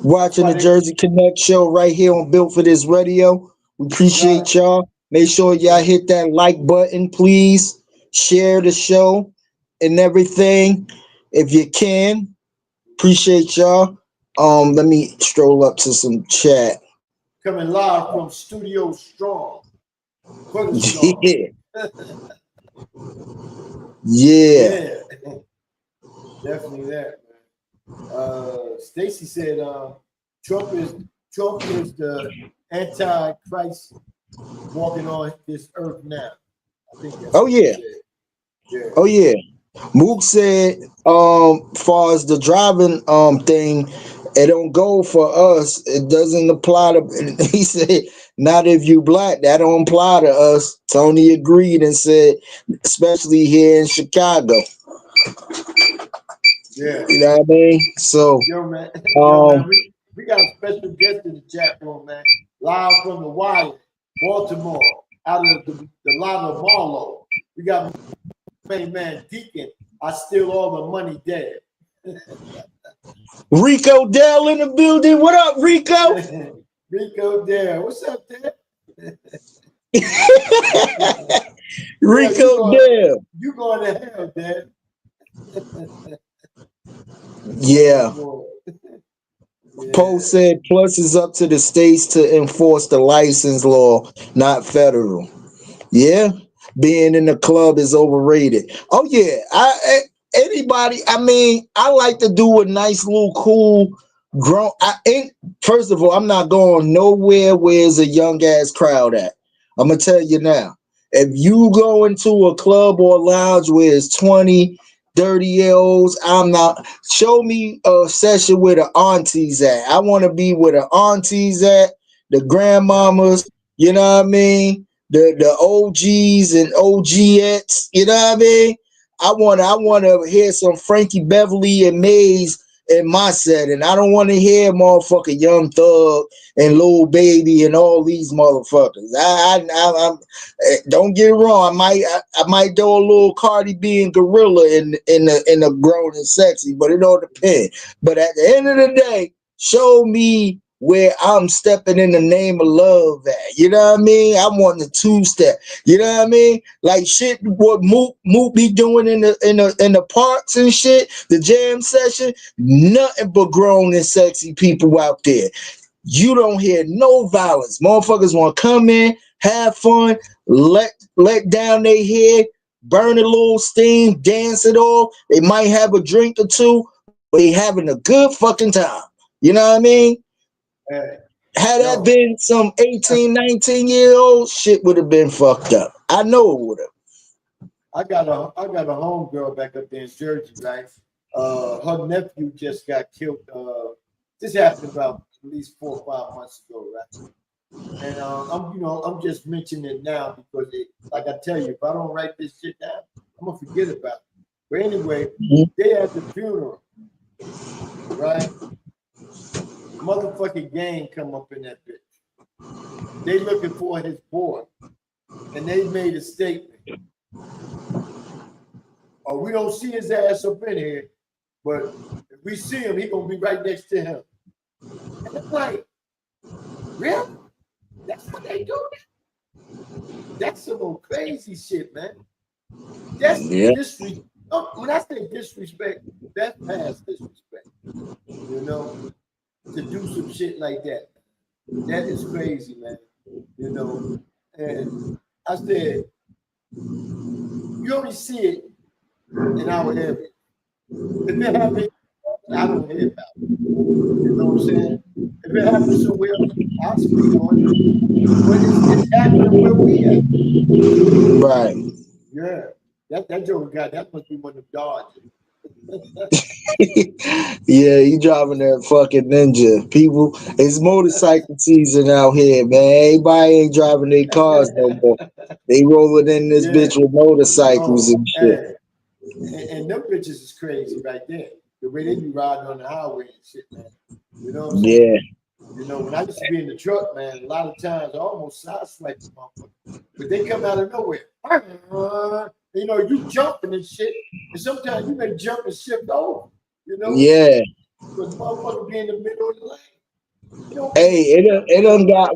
Watching the Jersey Connect show right here on Built for This Radio. We appreciate y'all. Make sure y'all hit that like button, please. Share the show and everything if you can. Appreciate y'all. Let me stroll up to some chat. Coming live from Studio Strong. Yeah. Yeah. Definitely that, man. Stacy said Trump is the Antichrist walking on this earth now. I think that's Oh yeah. Oh yeah. Mook said, far as the driving thing, it don't go for us. It doesn't apply to. He said, not if you black. That don't apply to us. Tony agreed and said, especially here in Chicago. Yeah. You know what I mean? So, man, we got a special guest in the chat room, man. Live from the Wire, Baltimore, out of the lot of Marlowe. We got my man Deacon. I steal all the money dead. Rico Dell in the building. What up, Rico? Rico Dell. What's up, Dad? Rico Dell. You going to hell, Dad. Yeah. Poe said plus is up to the states to enforce the license law, not federal. Yeah. Being in the club is overrated. Oh yeah. I like to do a nice little cool grown. First of all, I'm not going nowhere where there's a young ass crowd at. I'm gonna tell you now. If you go into a club or lounge where it's 20, 30-year-olds, I'm not. Show me a session where the aunties at. I want to be where the aunties at, the grandmamas, you know what I mean? The OGs and OGettes, you know what I mean? I want to hear some Frankie Beverly and Maze in my setting. I don't want to hear motherfucking Young Thug and Lil Baby and all these motherfuckers. I don't get it wrong. I might do a little Cardi B and Gorilla in the grown and sexy, but it all depends. But at the end of the day, show me where I'm stepping in the name of love at. You know what I mean? I want the two-step. You know what I mean? Like shit, what Mook be doing in the parks and shit, the jam session, nothing but grown and sexy people out there. You don't hear no violence. Motherfuckers want to come in, have fun, let down their hair, burn a little steam, dance it all. They might have a drink or two, but they having a good fucking time. You know what I mean? Had that been some 18, 19-year-old, shit would have been fucked up. I know it would have. I got a homegirl back up there in Jersey, right? Her nephew just got killed. This happened about at least 4 or 5 months ago, right? And I'm just mentioning it now because, like I tell you, if I don't write this shit down, I'm gonna forget about it. But anyway, they at the funeral, right? Motherfucking gang come up in that bitch. They looking for his boy, and they made a statement. Oh, we don't see his ass up in here, but if we see him, he gonna be right next to him. And I'm like, really? That's what they do? That's some old crazy shit, man. That's disrespect. When I say disrespect, that's past disrespect. You know, to do some shit like that. That is crazy, man. You know, and I said, you only see it in our area. If it happens, I don't hear about it. You know what I'm saying? If it happens somewhere else, I'll speak on it. But it's happening where we at. Right. Yeah. That Joker guy, that must be one of the Dodgers. Yeah, he driving that fucking ninja. People, it's motorcycle season out here, man. Everybody ain't driving their cars no more. They rolling in this bitch with motorcycles and shit. And them bitches is crazy right there. The way they be riding on the highway and shit, man. You know what I'm saying? Yeah. You know, when I used to be in the truck, man, a lot of times I almost sideswiped the motherfucker. But they come out of nowhere. You know, you jumping and shit. And sometimes you may jump and shift over. You know? Yeah. Because motherfucker be in the middle of the lane. You know, hey, it done got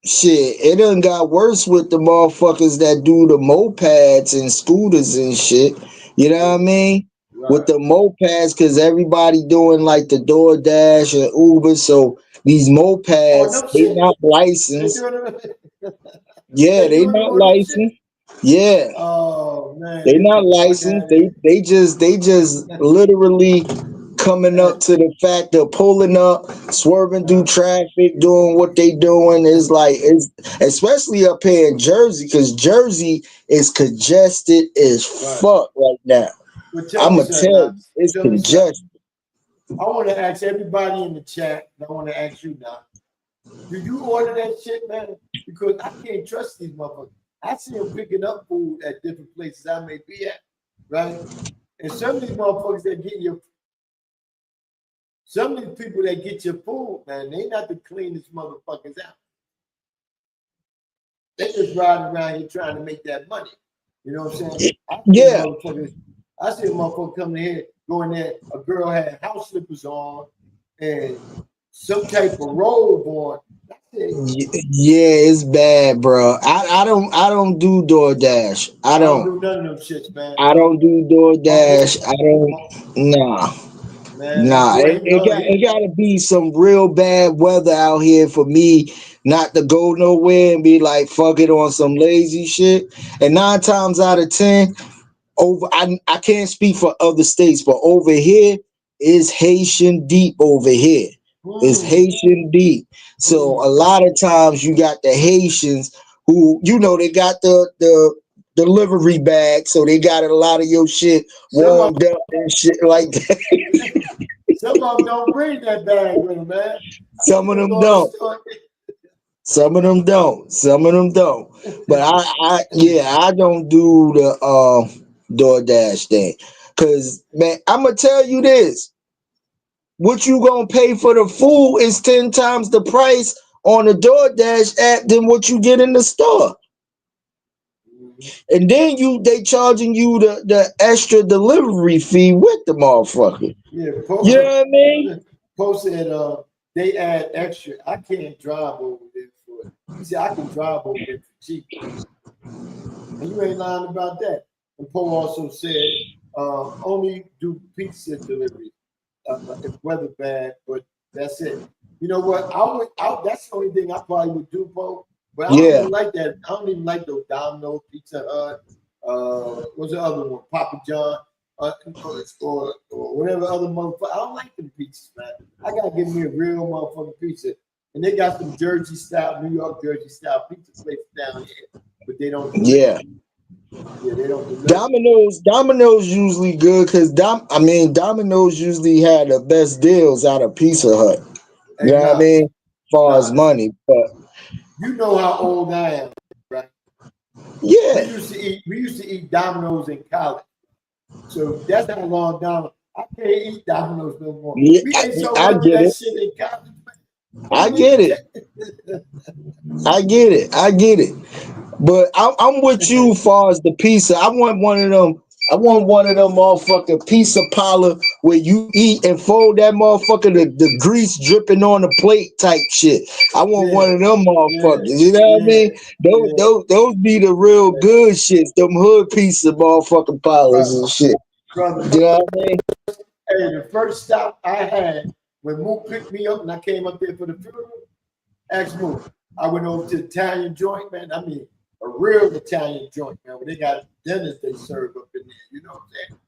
shit. It done got worse with the motherfuckers that do the mopeds and scooters and shit. You know what I mean? Right. With the mopeds, because everybody doing like the DoorDash and Uber, so these mopeds, they not licensed. Yeah, they not licensed. Yeah. Oh man. They not licensed. They just literally coming up to the fact of pulling up, swerving through traffic, doing what they doing is like, it's especially up here in Jersey, because Jersey is congested as fuck right now. I'm gonna tell you, it's congested. I want to ask everybody in the chat, and I want to ask you now, do you order that shit, man? Because I can't trust these motherfuckers. I see them picking up food at different places I may be at, right? And some of these motherfuckers that get your, some of these people that get your food, man, they not the cleanest motherfuckers out. They just riding around here trying to make that money. You know what I'm saying? I see a motherfucker coming in here, going there, a girl had house slippers on and some type of robe on. Yeah, it's bad, bro. I don't do DoorDash. I don't do none of them shits, man. I don't do DoorDash. I don't. Nah. Man, it gotta be some real bad weather out here for me not to go nowhere and be like, fuck it, on some lazy shit. And 9 times out of 10, I can't speak for other states, but over here is Haitian deep over here. It's Haitian deep. So a lot of times you got the Haitians who, you know, they got the delivery bag, so they got a lot of your shit warmed up and shit like that. Some of them don't bring that bag with them, man. Some of them don't. Some of them don't. Some of them don't. But I don't do the DoorDash thing. Cause man, I'm gonna tell you this. What you gonna pay for the food is 10 times the price on the DoorDash app than what you get in the store. And then they charging you the extra delivery fee with the motherfucker. Yeah, you know what I mean? Post said they add extra. I can't drive over there for it. He said I can drive over there for cheap. And you ain't lying about that. And Poe also said only do pizza delivery if weather bad, but that's it. You know what? That's the only thing I probably would do, Poe. But I don't even like that. I don't even like those Domino, Pizza Hut, What's the other one? Papa John, or whatever other motherfucker. I don't like them pizzas, man. I gotta give me a real motherfucking pizza. And they got some Jersey style, New York Jersey style pizza places down here, but they don't. Yeah. Yeah, they don't do Domino's usually good because Domino's usually had the best deals out of Pizza Hut. You know what I mean? As far as money, but you know how old I am, right? Yeah. We used to eat Domino's in college. So that's how long Domino's. I can't eat Domino's no more. Yeah, We ate so I much get of that it. shit in college, man. I get it. I get it. But I'm with you as far as the pizza. I want one of them motherfucking pizza parlor where you eat and fold that motherfucker, the grease dripping on the plate type shit. I want one of them motherfuckers. You know what I mean? Those be the real good shits. Them hood pizza motherfucking parlors and shit. Brother, you know what I mean? Hey, the first stop I had when Mook picked me up and I came up there for the funeral, asked Mook. I went over to the Italian joint, man. I mean, a real Italian joint, man, where they got dinners they serve up in there. You know what I'm saying?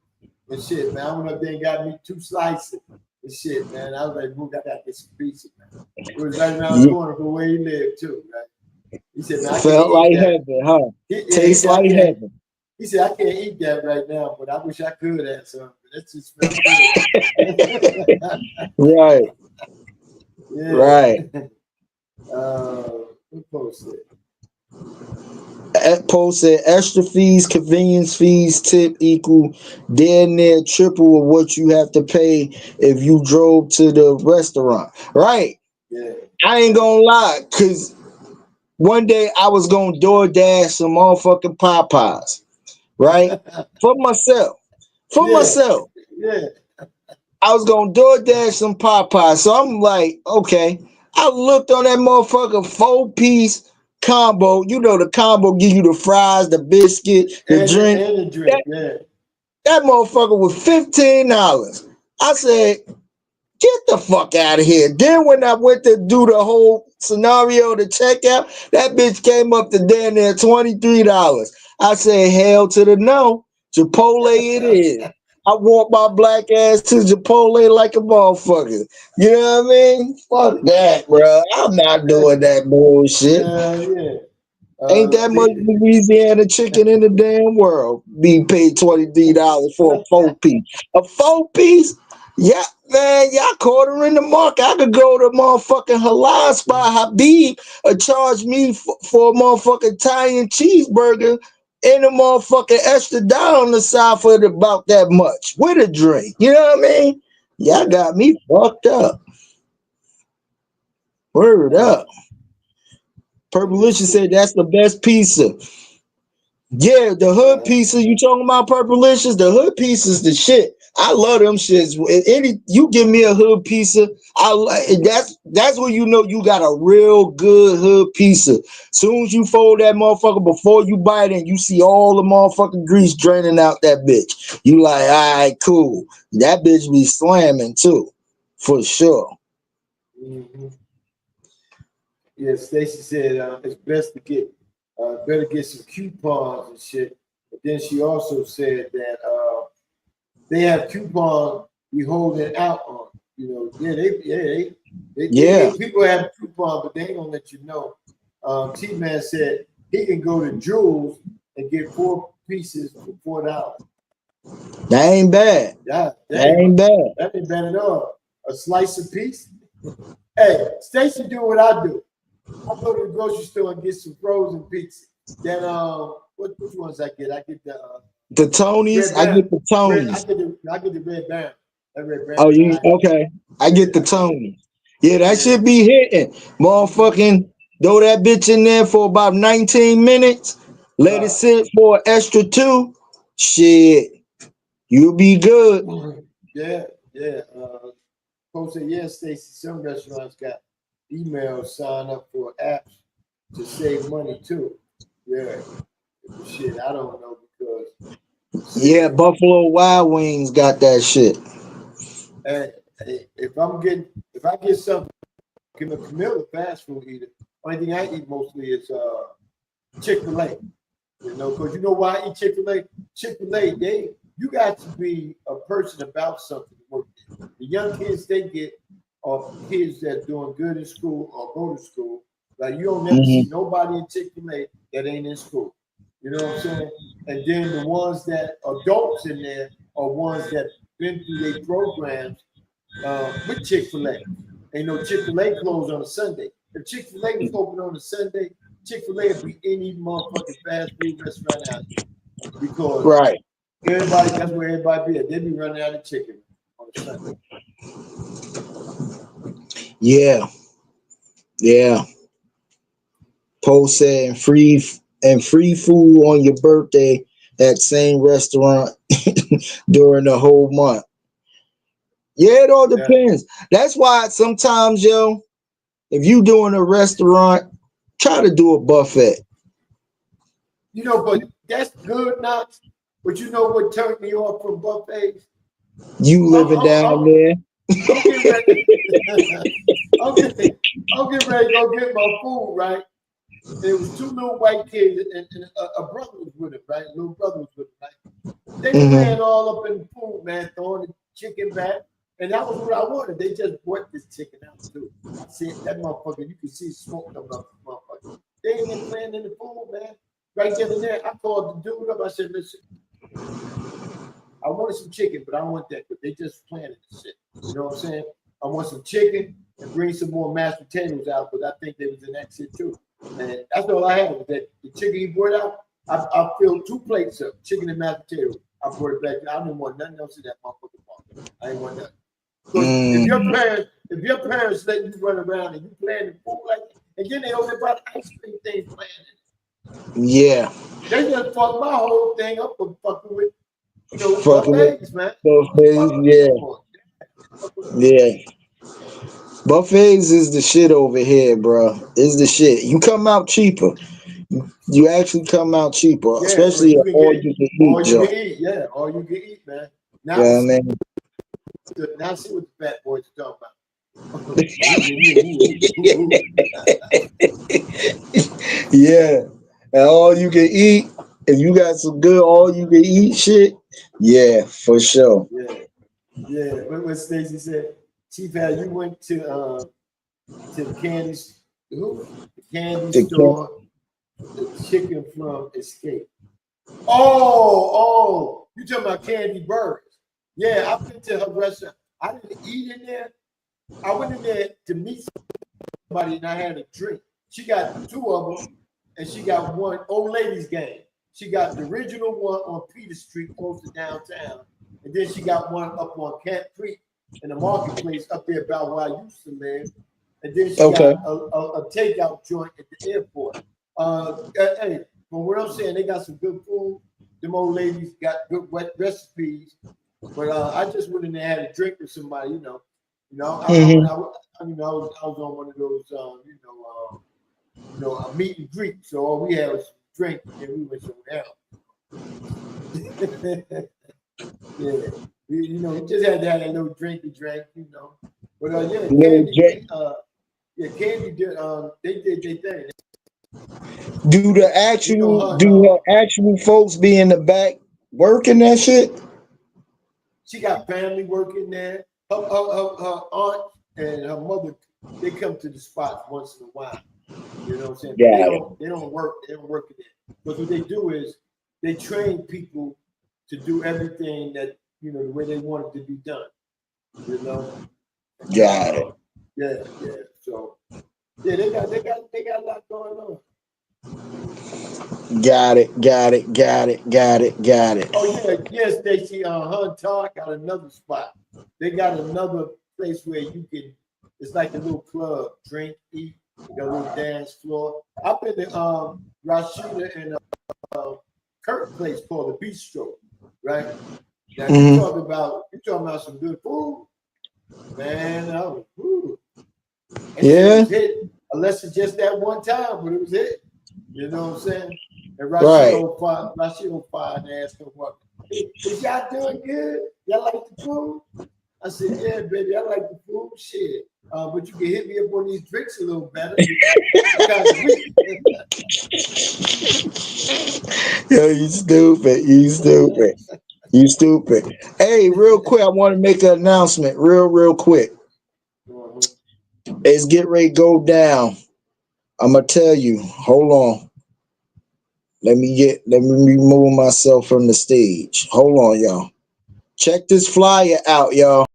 And shit, man. I went up there and got me 2 slices and shit, man. I was like, Mook, I gotta get some pizza, man. It was right around the corner from where he lived, too, right? He said, man, I felt like heaven, huh? Tastes like heaven. He said, I can't eat that right now, but I wish I could have some. That's just good. Right. Yeah. Right. What post said? Post said extra fees, convenience fees, tip equal damn near triple of what you have to pay if you drove to the restaurant. Right. Yeah. I ain't gonna lie, cause one day I was gonna DoorDash some motherfucking Popeyes, right? For myself. Yeah. I was gonna DoorDash some Popeyes. So I'm like, okay. I looked on that motherfucker 4-piece combo. You know the combo give you the fries, the biscuit, the drink. And the drink, That motherfucker was $15. I said, get the fuck out of here. Then when I went to do the whole scenario to checkout, that bitch came up to damn near $23. I said, hell to the no. Chipotle it is. I want my black ass to Chipotle like a motherfucker. You know what I mean? Fuck that, bro. I'm not doing that bullshit. Ain't that much Louisiana chicken in the damn world. Be paid $23 for a 4-piece. A 4-piece? Yeah, man, y'all quartering the market. I could go to motherfucking halal spot, Habib, or charge me for a motherfucking Italian cheeseburger and a motherfucking extra dollar on the side for about that much with a drink. You know what I mean? Y'all got me fucked up. Word up. Purplicious said that's the best pizza. Yeah, the hood pizza. You talking about Purplicious? The hood pizza is the shit. I love them shits. You give me a hood pizza, that's when you know you got a real good hood pizza. Soon as you fold that motherfucker before you bite it, and you see all the motherfucking grease draining out that bitch. You like, all right, cool. That bitch be slamming too, for sure. Mm-hmm. Yeah, Stacy said it's best to get better get some coupons and shit. But then she also said that they have coupons we holding out on. You know, people have coupons, but they ain't gonna let you know. T-Man said he can go to Jewel's and get 4 pieces for $4. That ain't bad. Yeah, that ain't bad. That ain't bad at all. A slice of piece. Hey, Stacy do what I do. I go to the grocery store and get some frozen pizza. Then which ones I get? I get the Tony's. I get the Tony's. I get the Red Baron. That Red Baron. Oh, you okay? I get the Tony's. Yeah, that should be hitting. Motherfucking throw that bitch in there for about 19 minutes. Let it sit for an extra 2. Shit, you'll be good. Yeah. Folks say, yes, Stacy, some restaurants got emails sign up for apps to save money too. Yeah. Shit, I don't know because. Yeah, Buffalo Wild Wings got that shit. Hey, if I get something, give a Camilla fast food eater. Only thing I eat mostly is Chick-fil-A. You know, because you know why I eat Chick-fil-A? Chick-fil-A, you got to be a person about something to work there. The young kids they get are kids that's doing good in school or go to school. Like you don't never see nobody in Chick-fil-A that ain't in school. You know what I'm saying? And then the ones that adults in there are ones that been through their programs with Chick-fil-A. Ain't no Chick-fil-A closed on a Sunday. If Chick-fil-A was open on a Sunday, Chick-fil-A would be any motherfucking fast food restaurant out there. Because everybody, that's where everybody be at. They be running out of chicken on a Sunday. Yeah. Yeah. Post saying free food on your birthday at same restaurant during the whole month. Yeah, it all depends. That's why sometimes, yo, if you doing a restaurant, try to do a buffet. You know, but that's good, Knox. But you know what turned me off from buffets? You living down there. I'm getting ready. I'm getting ready to go get my food, right? There was two little white kids, and a brother was with him, right? A little brother was with him, right? They ran all up in the food, man, throwing the chicken back. And that was what I wanted. They just brought this chicken out, too. I said, that motherfucker, you can see smoke coming up the motherfucker. They ain't been playing in the food, man. Right then and there, I called the dude up. I said, listen, I wanted some chicken, but I don't want that. But they just planted the shit. You know what I'm saying? I want some chicken and bring some more mashed potatoes out, but I think they was in that shit too. And that's all I had was that the chicken he brought out. I filled 2 plates of chicken and mashed potatoes. I brought it back. I didn't want nothing else in that motherfucking box. I didn't want nothing. If your parents let you run around and you playing the food like that, and then they only brought ice cream things playing in it. Yeah. They just fucked my whole thing up for fucking with buffets, man. Buffets, yeah. Buffets is the shit over here, bro. Is the shit. You come out cheaper. You actually come out cheaper, especially all you can eat. All you can eat, yeah. All you can eat, man. Now, now see what the fat boys are talking about. Yeah. And all you can eat, if you got some good all you can eat shit, yeah, for sure. Yeah. What Stacey said, Chief, how you went to the candy store, the chicken from Escape. Oh, you talking about Candy Burgers. Yeah, I've been to her restaurant. I didn't eat in there. I went in there to meet somebody and I had a drink. She got 2 of them and she got one old ladies game. She got the original one on Peter Street close to downtown. And then she got one up on Camp Creek in the marketplace up there about where I used to live. And then she got a takeout joint at the airport. Hey, from what I'm saying, they got some good food. Them old ladies got good recipes. But I just went in there and had a drink with somebody, I was on one of those, a meet and greet. So all we had was some drink, and then we went somewhere else. Yeah, we just had to have a little drink, But Candy did. They did their thing. Do her actual folks be in the back working that shit? She got family working there. Her aunt and her mother, they come to the spot once in a while. You know what I'm saying? They don't work in there. But what they do is they train people to do everything that the way they want it to be done. Got it. Yeah. So they got a lot going on. Got it. Oh yeah, Stacey. Her and Todd got another spot. They got another place where you can. It's like a little club, drink, eat. They got a little dance floor. I've been to Rashida and Kurt place called the Bistro, right? Now you talking about some good food, man. Yeah. Unless it's just that one time, but it was it. You know what I'm saying? And Rashid fire and ask him what. Is y'all doing good? Y'all like the food? I said, yeah, baby, I like the food. Shit. But you can hit me up on these drinks a little better. Yo, you stupid. You stupid. You stupid. Hey, real quick, I want to make an announcement. Real quick. It's get ready to go down. I'm gonna tell you. Hold on. Let me remove myself from the stage. Hold on, y'all. Check this flyer out, y'all.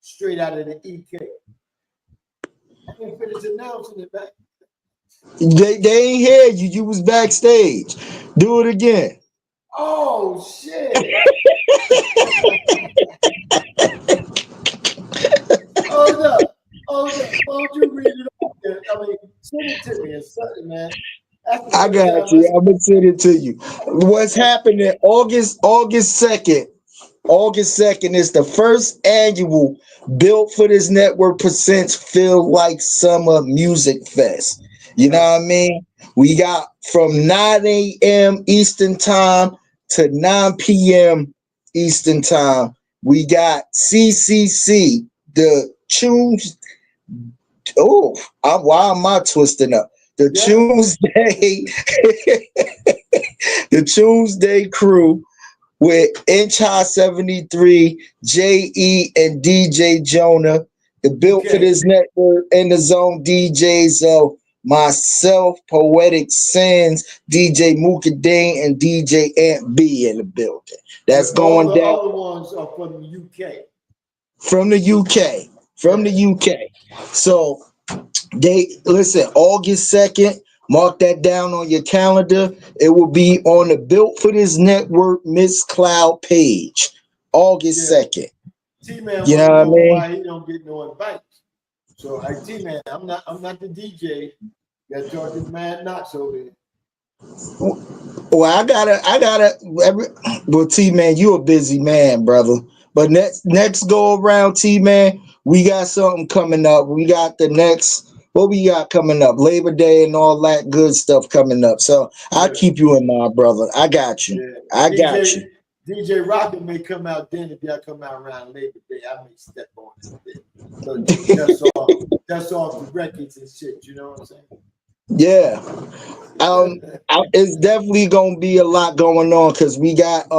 Straight out of the EK. I didn't finish announcing it back. They ain't hear you. You was backstage. Do it again. Oh shit. Hold up. Why don't you read it off there? I mean, send it to me or something, man. I got you. I'm gonna send it to you. What's happening August 2nd? August 2nd is the first annual Built for This Network Presents Feel Like Summer Music Fest. You know what I mean? We got from 9 a.m. Eastern Time to 9 p.m. Eastern Time. We got CCC, the Tunes. Oh, why am I twisting up? The Tuesday, the Tuesday crew with Inch High 73, J.E. and DJ Jonah, the Built for This Network and the Zone DJs of myself, Poetic Sins, DJ Mookadane, and DJ Ant B in the building. That's going down. All the ones are from the UK. From the UK. From the UK. So they listen, August 2nd. Mark that down on your calendar. It will be on the Built for This Network Miss Cloud page, August 2nd. T-Man, you know what I mean? Why he don't get no invites? So, T-Man, I'm not the DJ. You got to talk to Mad Knox over there. Well, I gotta. Well, T-Man, you a busy man, brother. But next go around, T-Man, we got something coming up. We got the next. What we got coming up? Labor Day and all that good stuff coming up. So I'll keep you in mind, brother. I got you. Yeah. I got you. DJ Rocket may come out then if y'all come out around Labor Day. I may step on it a bit. So that's off the records and shit. You know what I'm saying? Yeah. It's definitely gonna be a lot going on because we got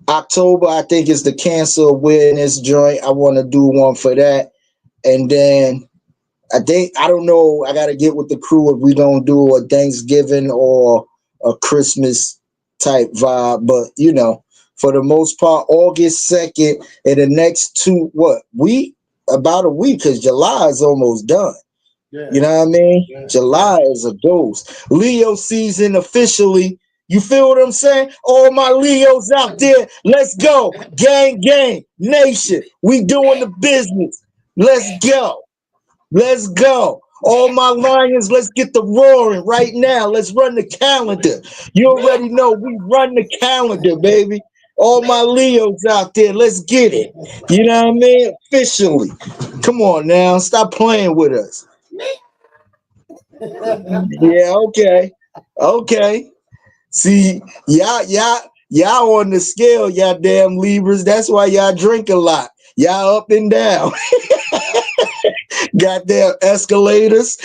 October, I think, is the cancer awareness joint. I want to do one for that. And then I don't know, I gotta get with the crew if we gonna do a Thanksgiving or a Christmas type vibe. But you know, for the most part, August 2nd and the next about a week, because July is almost done. Yeah. You know what I mean? Yeah. July is a ghost. Leo season officially. You feel what I'm saying? All my Leos out there, let's go. Gang, nation. We doing the business. Let's go. Let's go. All my Lions, let's get the roaring right now. Let's run the calendar. You already know we run the calendar, baby. All my Leos out there, let's get it. You know what I mean? Officially. Come on now. Stop playing with us. Yeah, okay. See, y'all on the scale, y'all damn Libras. That's why y'all drink a lot. Y'all up and down. Goddamn escalators.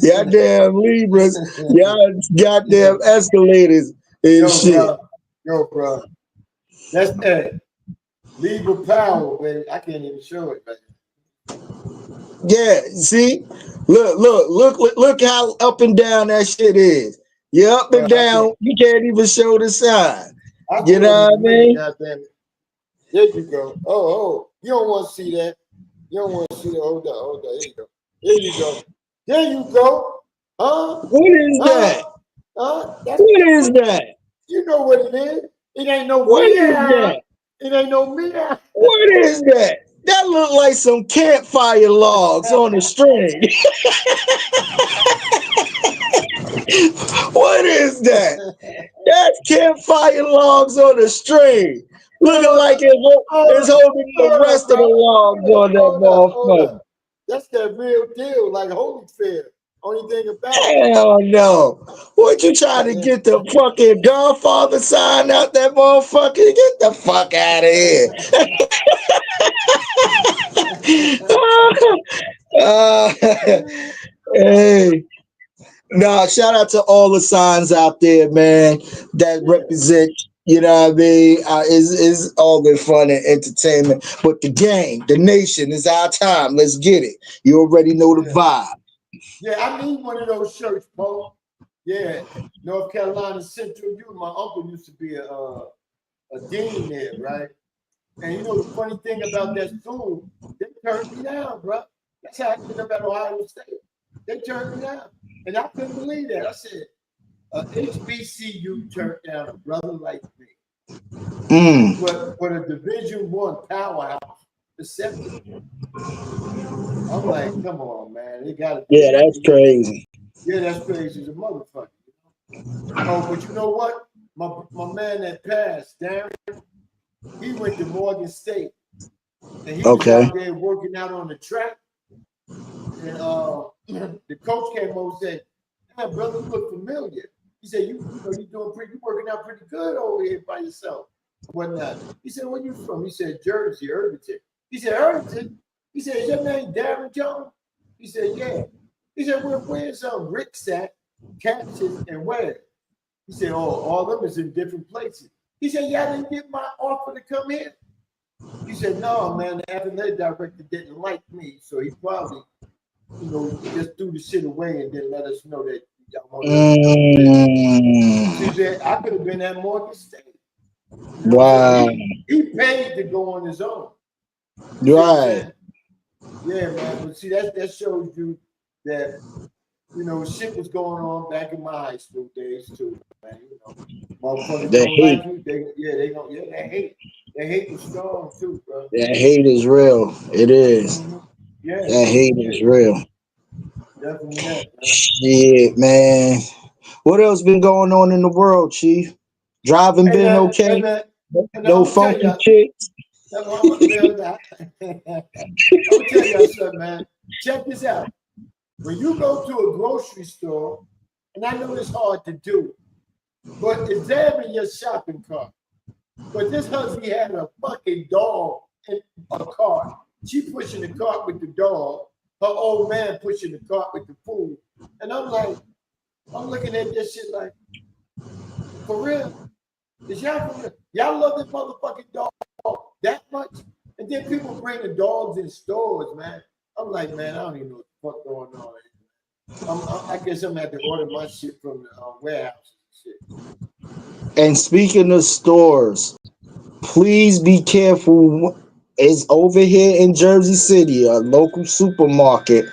Y'all damn Libras. Y'all goddamn escalators and shit. Bro. That's that. Libra power, baby. I can't even show it, man. Yeah, see? Look how up and down that shit is. You're up and down. You can't even show the sign. You know what I mean? There you go. Oh, you don't want to see that. You don't want to see that. Hold on. There you go. There you go. There you go. What is that? That's What is that? you know what it is. It ain't no What is meow. that? It ain't no meow. What is that? That look like some campfire logs on a string. What is that? That's campfire logs on a string. Looking like it's holding the Hold rest up, of the bro. logs on that Hold up. motherfucker. That's that real deal, like Holyfield. Only thing about Hell no. What you trying to get the fucking Godfather sign out that motherfucker? Get the fuck out of here. Hey. No, shout out to all the signs out there, man, that represent, you know what I mean? Is all good fun and entertainment. But the game, the nation is our time. Let's get it. You already know the vibe. Yeah, I need one of those shirts, Bo. Yeah, North Carolina Central U. My uncle used to be a dean there, right? And you know the funny thing about that school, they turned me down, bro. That's how I ended up at Ohio State. They turned me down, and I couldn't believe that. I said, HBCU turned down a brother like me, but a Division I powerhouse accepted me. I'm like, come on, man, they got to be. Yeah, that's crazy. Yeah, that's crazy as a motherfucker. Oh, but you know what? My man that passed, Darren, he went to Morgan State, and he was out there working out on the track. And the coach came over and said, "Hey, brother, you look familiar." He said, "You working out pretty good over here by yourself, whatnot." He said, "Where you from?" He said, "Jersey, Irvington." He said, "Irvington." He said, "Is your name Darren Jones?" He said, "Yeah." He said, "Where's Rick's at, Catches, and where?" He said, "Oh, all of them is in different places." He said, "Yeah, I didn't get my offer to come in." He said, "No, man, the athletic director didn't like me, so he probably, just threw the shit away and didn't let us know that y'all wanted us to." He said, "I could have been at Morgan State." Wow. He paid to go on his own. Right. Yeah, man. But see, that shows you that shit was going on back in my high school days too, man. Motherfuckers don't like you. They hate was strong too, bro. That hate is real. It is. Yeah. That hate is real. Definitely that, man. Shit, man. What else been going on in the world, Chief? Driving been okay? No funky chicks? I'm gonna tell y'all something, man. Check this out. When you go to a grocery store, and I know it's hard to do, but examine your shopping cart. But this husband had a fucking dog in a cart. She pushing the cart with the dog. Her old man pushing the cart with the food. And I'm looking at this shit like, for real? Is y'all for real? Y'all love this motherfucking dog that much? And then people bring the dogs in stores, man. I'm like, man, I don't even know what the fuck going on. I guess I'm gonna have to order my shit from the warehouse and shit. And speaking of stores, please be careful. It's over here in Jersey City, a local supermarket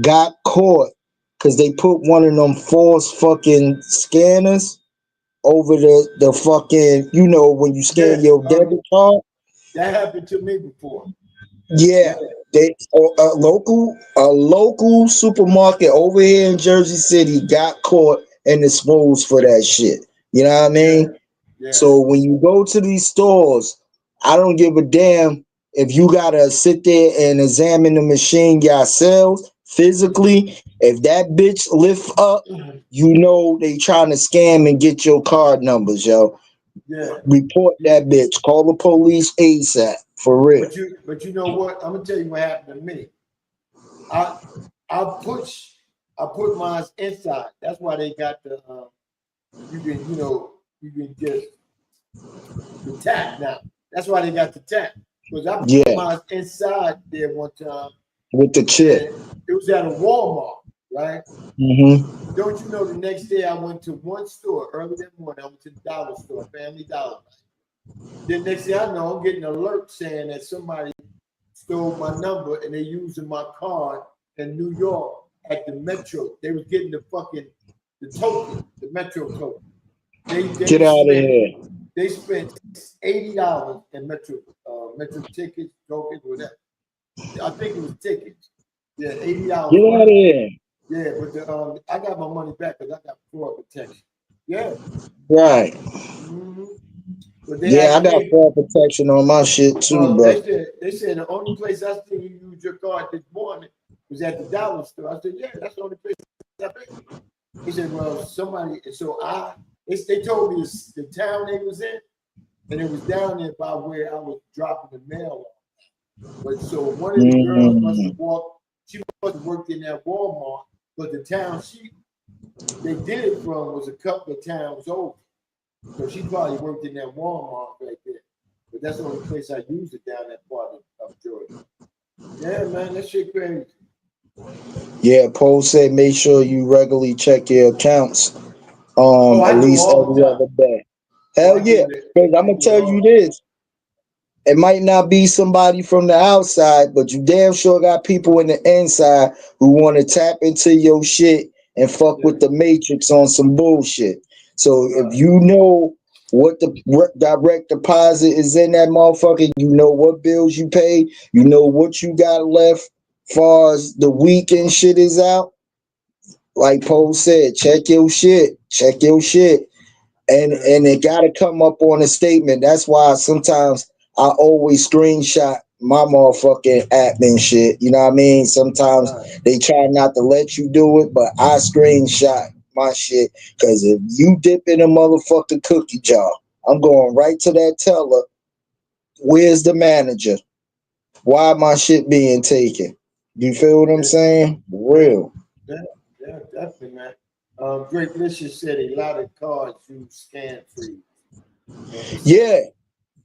got caught because they put one of them false fucking scanners over the fucking, when you scan your debit card. That happened to me before. Yeah, they a local supermarket over here in Jersey City got caught and exposed for that shit. You know what I mean? Yeah. So when you go to these stores, I don't give a damn if you gotta sit there and examine the machine yourselves physically. If that bitch lift up, they trying to scam and get your card numbers, yo. Yeah. Report that bitch. Call the police ASAP. For real. But you know what? I'm gonna tell you what happened to me. I put mine inside. That's why they got the you can get the tap now. That's why they got the tap. Because I put mine inside there one time with the chip. It was at a Walmart, right? Mm-hmm. Don't you know the next day I went to one store early that morning. I went to the dollar store, Family Dollar. Then next thing I know, I'm getting an alert saying that somebody stole my number and they're using my card in New York at the Metro. They was getting the token, the Metro token. Get out of here. They spent $80 in Metro tickets, tokens, whatever. I think it was tickets. Yeah, $80. Get out of here. Yeah, but I got my money back because I got fraud protection. Yeah. Right. Mm-hmm. Yeah, I got fraud protection on my shit too, bro. They said the only place I seen you use your card this morning was at the dollar store. I said, yeah, that's the only place I've been. He said, well, somebody, and so they told me the town they was in, and it was down there by where I was dropping the mail off. But so one of the girls must have worked in that Walmart, but the town they did it from was a couple of towns over. So she probably worked in that Walmart right there. But that's the only place I used it down that part of Georgia. Yeah, man, that shit crazy. Yeah, Paul said make sure you regularly check your accounts at least every other day. Hell yeah. Because I'm gonna tell you this. It might not be somebody from the outside, but you damn sure got people in the inside who want to tap into your shit and fuck with the matrix on some bullshit. So if you know what the direct deposit is in that motherfucker, you know what bills you pay, you know what you got left far as the weekend shit is out. Like Poe said, check your shit. And it gotta come up on a statement. That's why sometimes I always screenshot my motherfucking app and shit. You know what I mean? Sometimes they try not to let you do it, but I screenshot my shit because if you dip in a motherfucking cookie jar, I'm going right to that teller. Where's the manager? Why my shit being taken? You feel what I'm saying? Real. Yeah, definitely, man. Great Licious said a lot of cards use scan free. Yeah,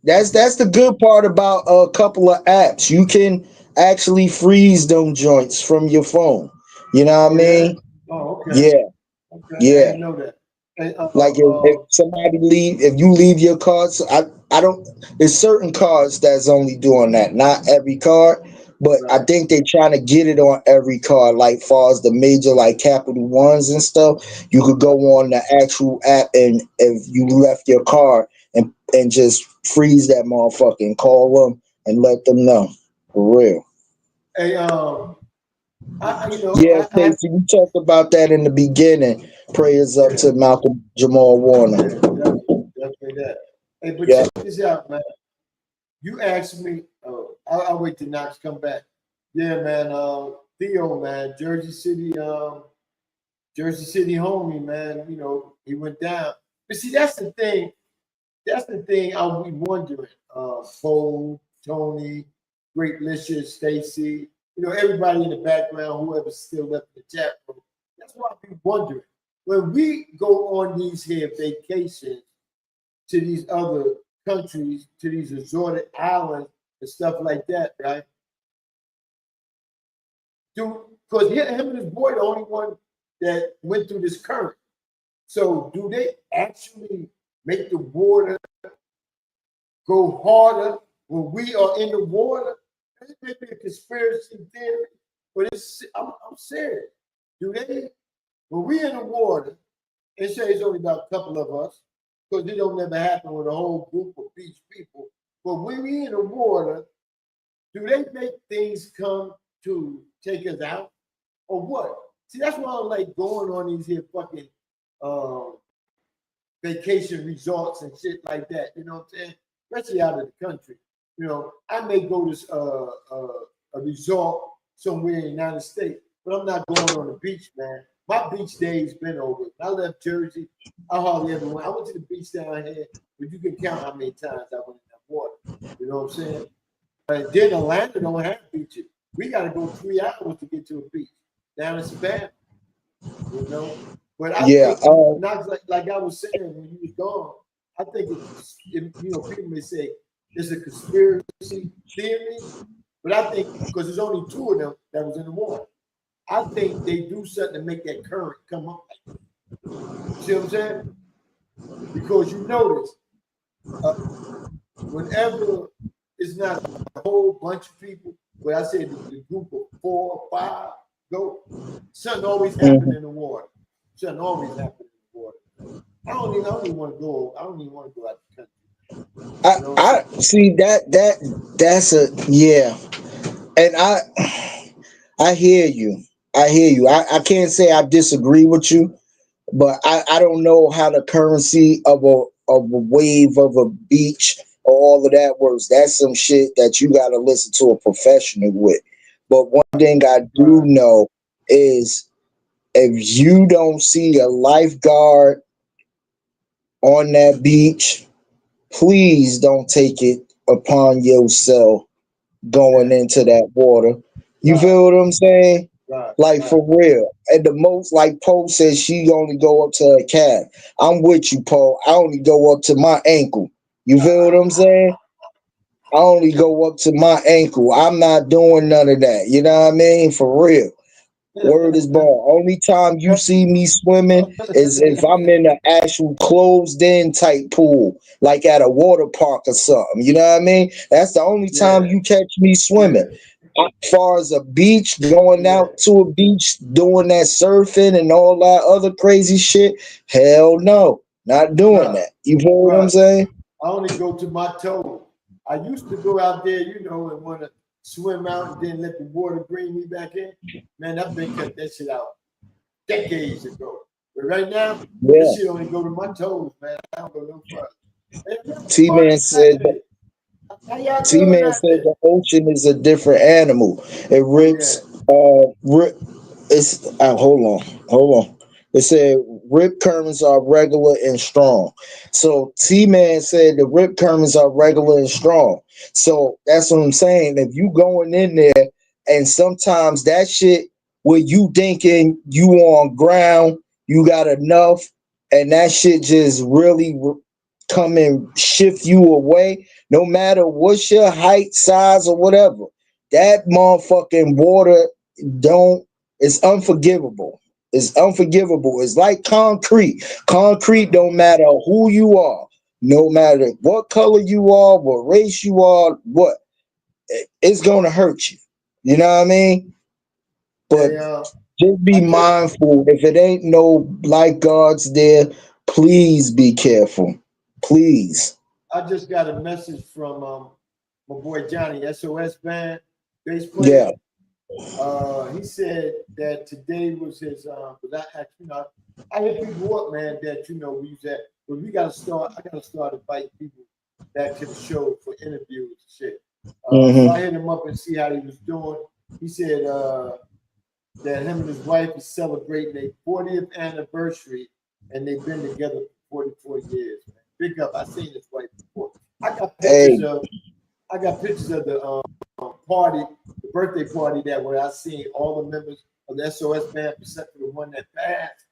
that's the good part about a couple of apps. You can actually freeze them joints from your phone. You know what I mean? Yeah? Oh, okay. Yeah. Okay, Yeah. I didn't know that. Hey, like if somebody if you leave your cards, I don't. There's certain cards that's only doing that. Not every card, but I think they're trying to get it on every card. Like far as the major, like Capital Ones and stuff, you could go on the actual app and if you left your card and just freeze that motherfucker and call them and let them know for real. Hey, Stacey, we talked about that in the beginning. Prayers up to Malcolm Jamal Warner. Definitely that. Hey, but check this out, man. You asked me. I'll wait till Knox come back. Yeah, man. Theo, man, Jersey City homie, man. You know, he went down. But see, that's the thing. I'll be wondering. Cole, Tony, Great Licious, Stacy. You know, everybody in the background, whoever's still left in the chat room. That's why I be wondering. When we go on these here vacations to these other countries, to these resorted islands and stuff like that, right? Because him and his boy the only one that went through this current. So do they actually make the water go harder when we are in the water? It may be a conspiracy theory, but I'm serious. Do they, when we in the water, they say it's only about a couple of us, because it don't never happen with a whole group of beach people. But when we in the water, do they make things come to take us out? Or what? See, that's why I don't like going on these here fucking vacation resorts and shit like that. You know what I'm saying? Especially out of the country. You know, I may go to a resort somewhere in the United States, but I'm not going on the beach, man. My beach day's been over. I left Jersey. I hardly ever went. I went to the beach down here, but you can count how many times I went in that water. You know what I'm saying? And then Atlanta don't have beaches. We got to go 3 hours to get to a beach down in Savannah. You know? But I think, not like I was saying when you was gone, I think people may say it's a conspiracy theory, but I think because there's only 2 of them that was in the water, I think they do something to make that current come up. See what I'm saying? Because you notice, whenever it's not a whole bunch of people, but I say the group of 4 or 5, go. Something always happen in the water. Something always happen in the water. I don't even want to go. I don't even want to go out the country. You know I see that's a yeah, and I hear you. I hear you. I can't say I disagree with you, but I don't know how the currency of a wave of a beach or all of that works. That's some shit that you got to listen to a professional with. But one thing I do know is if you don't see a lifeguard on that beach, please don't take it upon yourself going into that water. You feel what I'm saying? Like for real. At the most, like Poe says, she only go up to her calf. I'm with you, Poe. I only go up to my ankle. You feel what I'm saying? I only go up to my ankle. I'm not doing none of that. You know what I mean? For real. Word is born. Only time you see me swimming is if I'm in an actual closed in type pool, like at a water park or something. You know what I mean? That's the only time you catch me swimming. As far as a beach, going out to a beach, doing that surfing and all that other crazy shit, hell no. Not doing that. You feel what I'm saying? I only go to my toes. I used to go out there, and want to swim out and then let the water bring me back in. Man, I've been cut that shit out decades ago. But right now, this shit only go to my toes, man. I don't go no further. T-Man said the ocean is a different animal. It rips it's hold on. It said rip currents are regular and strong. So T-Man said the rip currents are regular and strong. So that's what I'm saying. If you going in there and sometimes that shit where you thinking you on ground, you got enough, and that shit just really come and shift you away, no matter what's your height, size, or whatever. That motherfucking water it's unforgivable. It's unforgivable. It's like concrete. Concrete don't matter who you are, no matter what color you are, what race you are, it's gonna hurt you. You know what I mean? But just be mindful. If it ain't no lifeguards there, please be careful. Please. I just got a message from my boy Johnny, SOS band, bass player. He said that today was his. I hit people up, man. That we use that, but we gotta start. I gotta start inviting people back to the show for interviews and shit. So I hit him up and see how he was doing. He said that him and his wife is celebrating their 40th anniversary, and they've been together for 44 years. Man. Big up! I seen his wife before. I got pictures of the party, the birthday party where I seen all the members of the SOS band, except for the one that passed,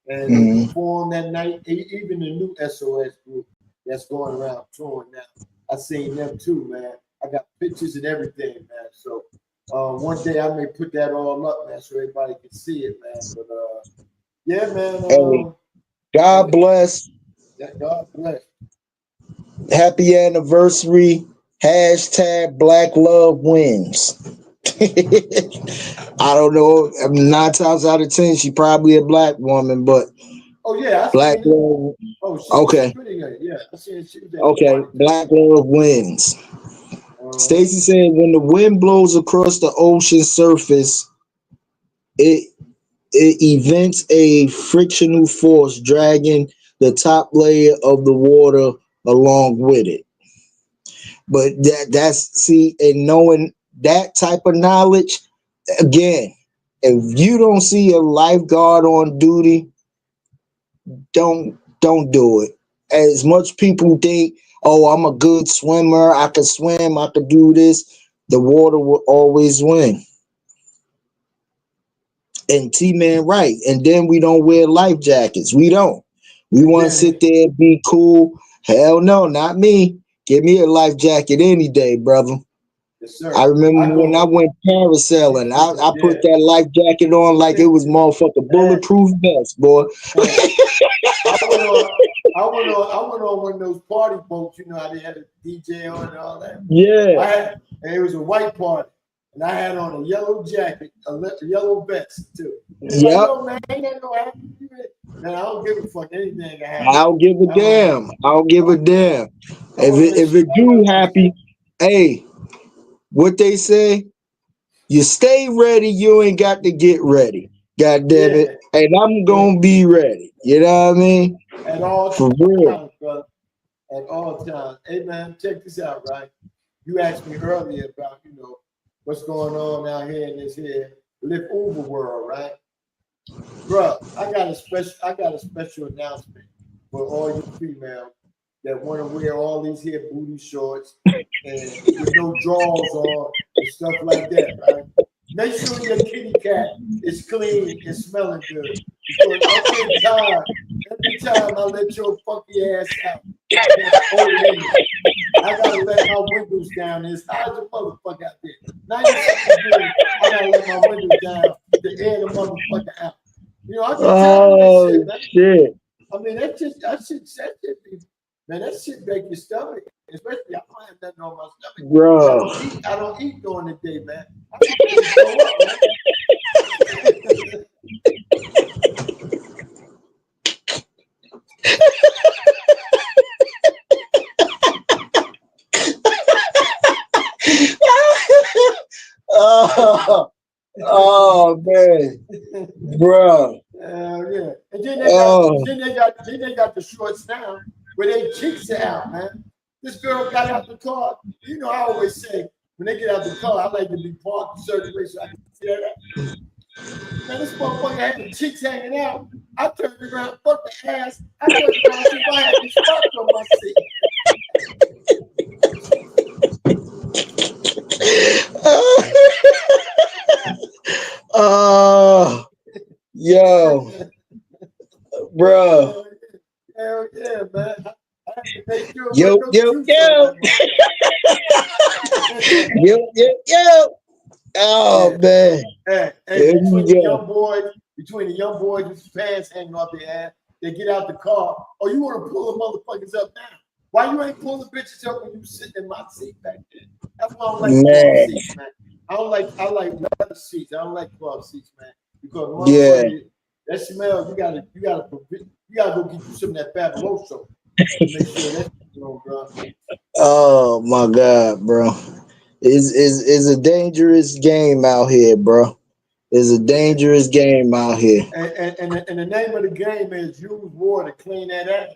and they performed that night. Even the new SOS group that's going around touring now, I seen them too, man. I got pictures and everything, man. So one day I may put that all up, man, so everybody can see it, man. But yeah, man. God bless. God bless. Happy anniversary. # Black Love Wins. I don't know. I mean, 9 times out of 10, she probably a black woman, but Black Love. Okay. Yeah, I seen she was okay. Black Love wins. Stacy said, when the wind blows across the ocean surface, it events a frictional force dragging the top layer of the water along with it. But and knowing that type of knowledge, again, if you don't see a lifeguard on duty, don't do it. As much people think, oh, I'm a good swimmer, I can swim, I can do this, the water will always win. And T-Man right. And then we don't wear life jackets. We don't. We want to sit there and be cool. Hell no, not me. Give me a life jacket any day, brother. Yes, sir. I remember when I went parasailing, I put that life jacket on like it was motherfucking bulletproof vest, boy. I went on one of those party boats, how they had a DJ on and all that. Yeah. And it was a white party. And I had on a yellow jacket, a yellow vest too. It's like, Yep. yo, man, ain't that no happen. Man, I don't give a fuck anything that happens. I don't give a damn. I don't give a damn. If it do happy, hey, what they say, you stay ready, you ain't got to get ready. God damn it. And I'm gonna be ready. You know what I mean? At all For real. times, brother. At all times. Hey man, check this out, right? You asked me earlier about, what's going on out here in this here Live Uber world, right? Bro, I got a special announcement for all you females that want to wear all these here booty shorts and with no drawers on and stuff like that, right? Make sure your kitty cat is clean and smelling good. Because I'm getting tired every time I let your funky ass out. I gotta let my windows down. It's hot as a motherfucker out there. 96 degrees. I gotta let my windows down to air the motherfucker out. I get tired of that shit, man. Shit. I mean, that shit make your stomach. Especially, I don't have nothing on my stomach. Bro. I don't eat during the day, man. I don't throw up, man. Oh man, bro. Yeah. And then they got the shorts now where their cheeks are out, man. This girl got out the car. I always say when they get out the car, I like to be parked a certain way so I can see that. Man, this motherfucker had the cheeks hanging out. I turned around, fuck the ass. I turned around and see if I had these spots on my seat. Yo, bro. Hell yeah, man. I have to make sure Yo. Oh yeah. man. Hey, between the young boys with their pants hanging off their ass, they get out the car. Oh, you want to pull the motherfuckers up now? Why you ain't pulling bitches up when you sitting in my seat back there? That's why I don't like 12 seats, man. I like leather seats. I don't like 12 seats, man. Because that smell, you gotta go get you some of that Fabuloso. Make sure that's bro. Oh my God, bro. It's a dangerous game out here, bro. It's a dangerous game out here. And the name of the game is use water to clean that ass.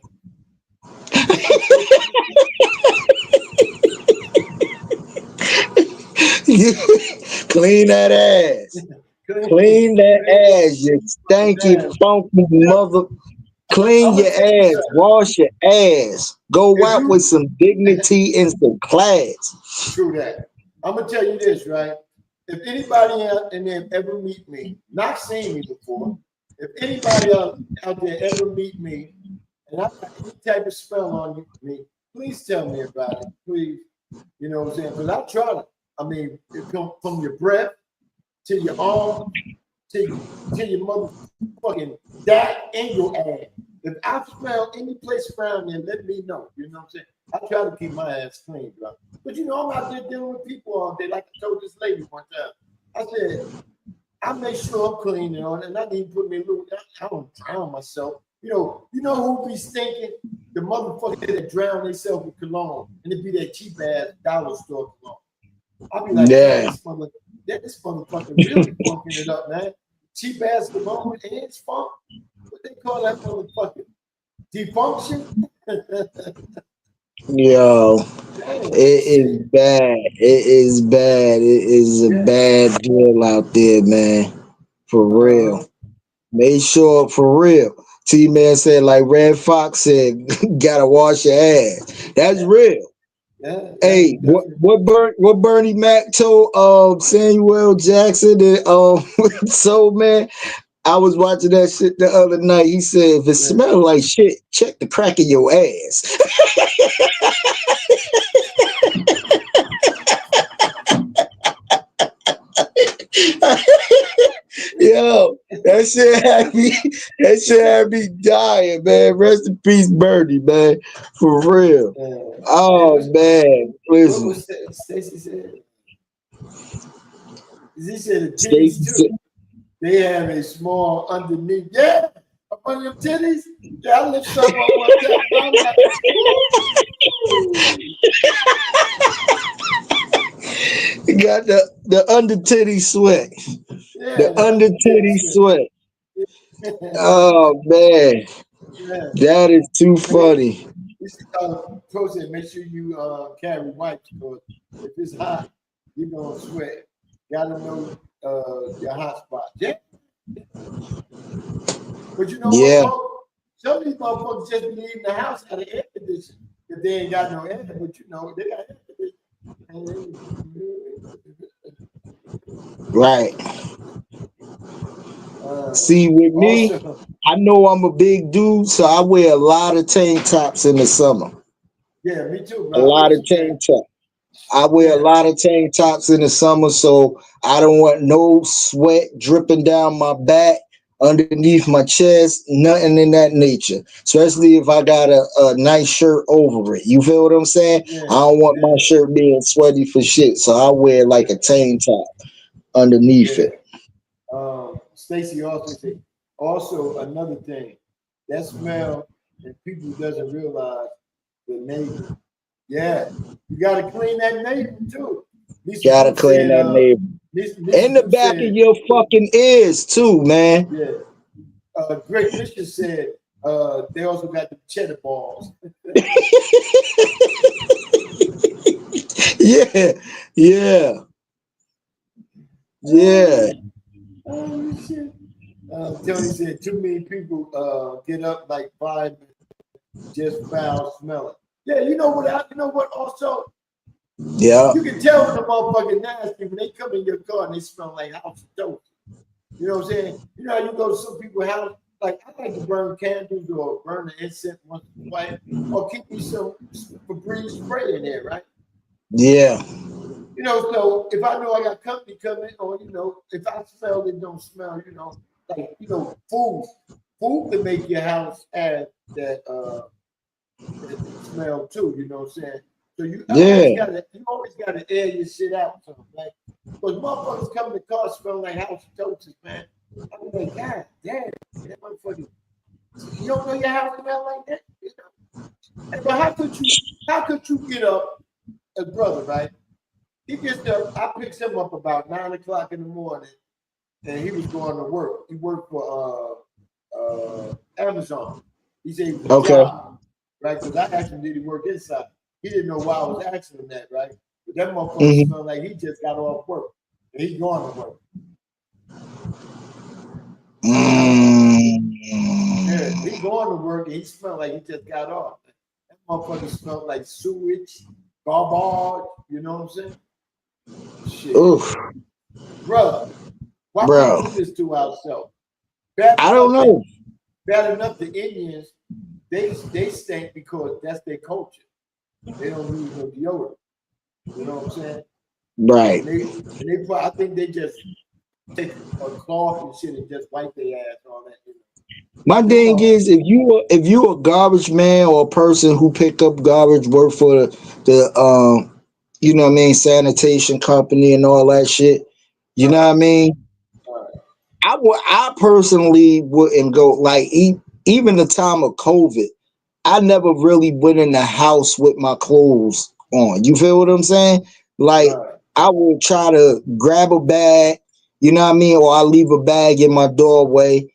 Clean that ass. Clean that ass, you stanky, funky mother. Clean your ass. Wash your ass. Go out with some dignity and some class. True that. I'm gonna tell you this, right? If anybody out there ever meet me, not seen me before, if anybody out there ever meet me and I got any type of smell on me, please tell me about it. Please. You know what I'm saying? Because I tried it. I mean, it comes from your breath to your arm to your motherfucking back and your ass. If I smell any place around there, let me know. You know what I'm saying? I try to keep my ass clean, bro. But I'm out there dealing with people all day. Like I told this lady one time. I said, I make sure I'm clean and I need to put me a little. I don't drown myself. You know who be stinking? The motherfucker that drown themselves with cologne, and it be that cheap ass dollar store cologne. I'll be like, this motherfucker really funking it up, man. Cheap ass cologne and it's funk. What they call that motherfucker? Defunction? Yo, it is bad. It is bad. It is a bad deal out there, man. For real. Make sure, for real. T-Man said, like Red Fox said, gotta wash your ass. That's real. Hey, what Bernie Mac told Samuel Jackson and so man, I was watching that shit the other night. He said, if it smells like shit, check the crack in your ass. Yo, that shit had me dying, man. Rest in peace, Bernie, man. For real. Oh man, listen. What was Stacey said? He said the Stacy titties too. They have a small underneath. Yeah, up on your titties. Yeah, I lift some up one time. I'm like, you got the under titty sweat. yeah, The the under titty undertitties. sweat. Oh man, Yeah. that is too funny. This process. Make sure you carry wipes because if it's hot, you're gonna sweat. Gotta know your hot spots. Yeah. But you know what, Yeah, folks? Some of these motherfuckers just be leaving the house out of air conditioning if they ain't got no air. But you know they got air conditioning. right. See, with me, Also, I know I'm a big dude, so I wear a lot of tank tops in the summer. yeah, me too, A bro. I lot wear of some tank tops. I wear a yeah, lot of tank tops in the summer, so I don't want no sweat dripping down my back, underneath my chest, nothing in that nature. Especially if I got a nice shirt over it. You feel what I'm saying? yeah, I don't want my yeah, shirt being sweaty for shit, so I wear like a tank top underneath yeah. it. Stacy also said, also another thing, that smell and people doesn't realize the neighbor. Yeah, you gotta clean that neighbor too. Lisa Gotta Drew clean said, that neighbor. Lisa In the Drew back of said, your fucking ears too, man. yeah. Great Michigan said they also got the cheddar balls. Yeah, yeah, yeah. Oh shit. Tony said too many people get up like 5 minutes just foul smelling. Yeah, you know what? You know what? Also, Yeah. you can tell when the motherfucking nasty when they come in your car and they smell like house dope. You know what I'm saying? You know how you go to some people's house. Like I like to burn candles or burn the incense once in a while, or keep me some Febreze spray in there, right? Yeah. You know, so if I know I got company coming, or you know, if I smell it don't smell, you know, like you know, food can make your house have that smell too. You know what I'm saying? So you Yeah. always gotta air your shit out, something like. Because motherfuckers come in the car smelling like house toasters, man. I'm like, God damn, that motherfucker. You don't know your house smell like that, you know? But how could you get up, a brother, right? He gets up. I picked him up about 9 o'clock in the morning, and he was going to work. He worked for Amazon. He said it was a Okay. job, right? Because I asked him, did he work inside? He didn't know why I was asking him that, right? But that motherfucker Mm-hmm. smelled like he just got off work, and he's going to work. Yeah, he going to work, and he smelled like he just got off. That motherfucker smelled like sewage, garbage. You know what I'm saying? Shit, Oof, brother. Why we bro. do this to ourselves? I don't know. Bad enough the Indians, they stink because that's their culture. They don't use no deodorant. You know what I'm saying? Right. And they I think they just take a cloth and shit and just wipe their ass on that. You know? My thing is, if you a garbage man or a person who pick up garbage, work for the you know what I mean, sanitation company and all that shit. You know what I mean? I personally wouldn't go like even the time of COVID. I never really went in the house with my clothes on. You feel what I'm saying? Like Right. I would try to grab a bag, you know what I mean, or I leave a bag in my doorway,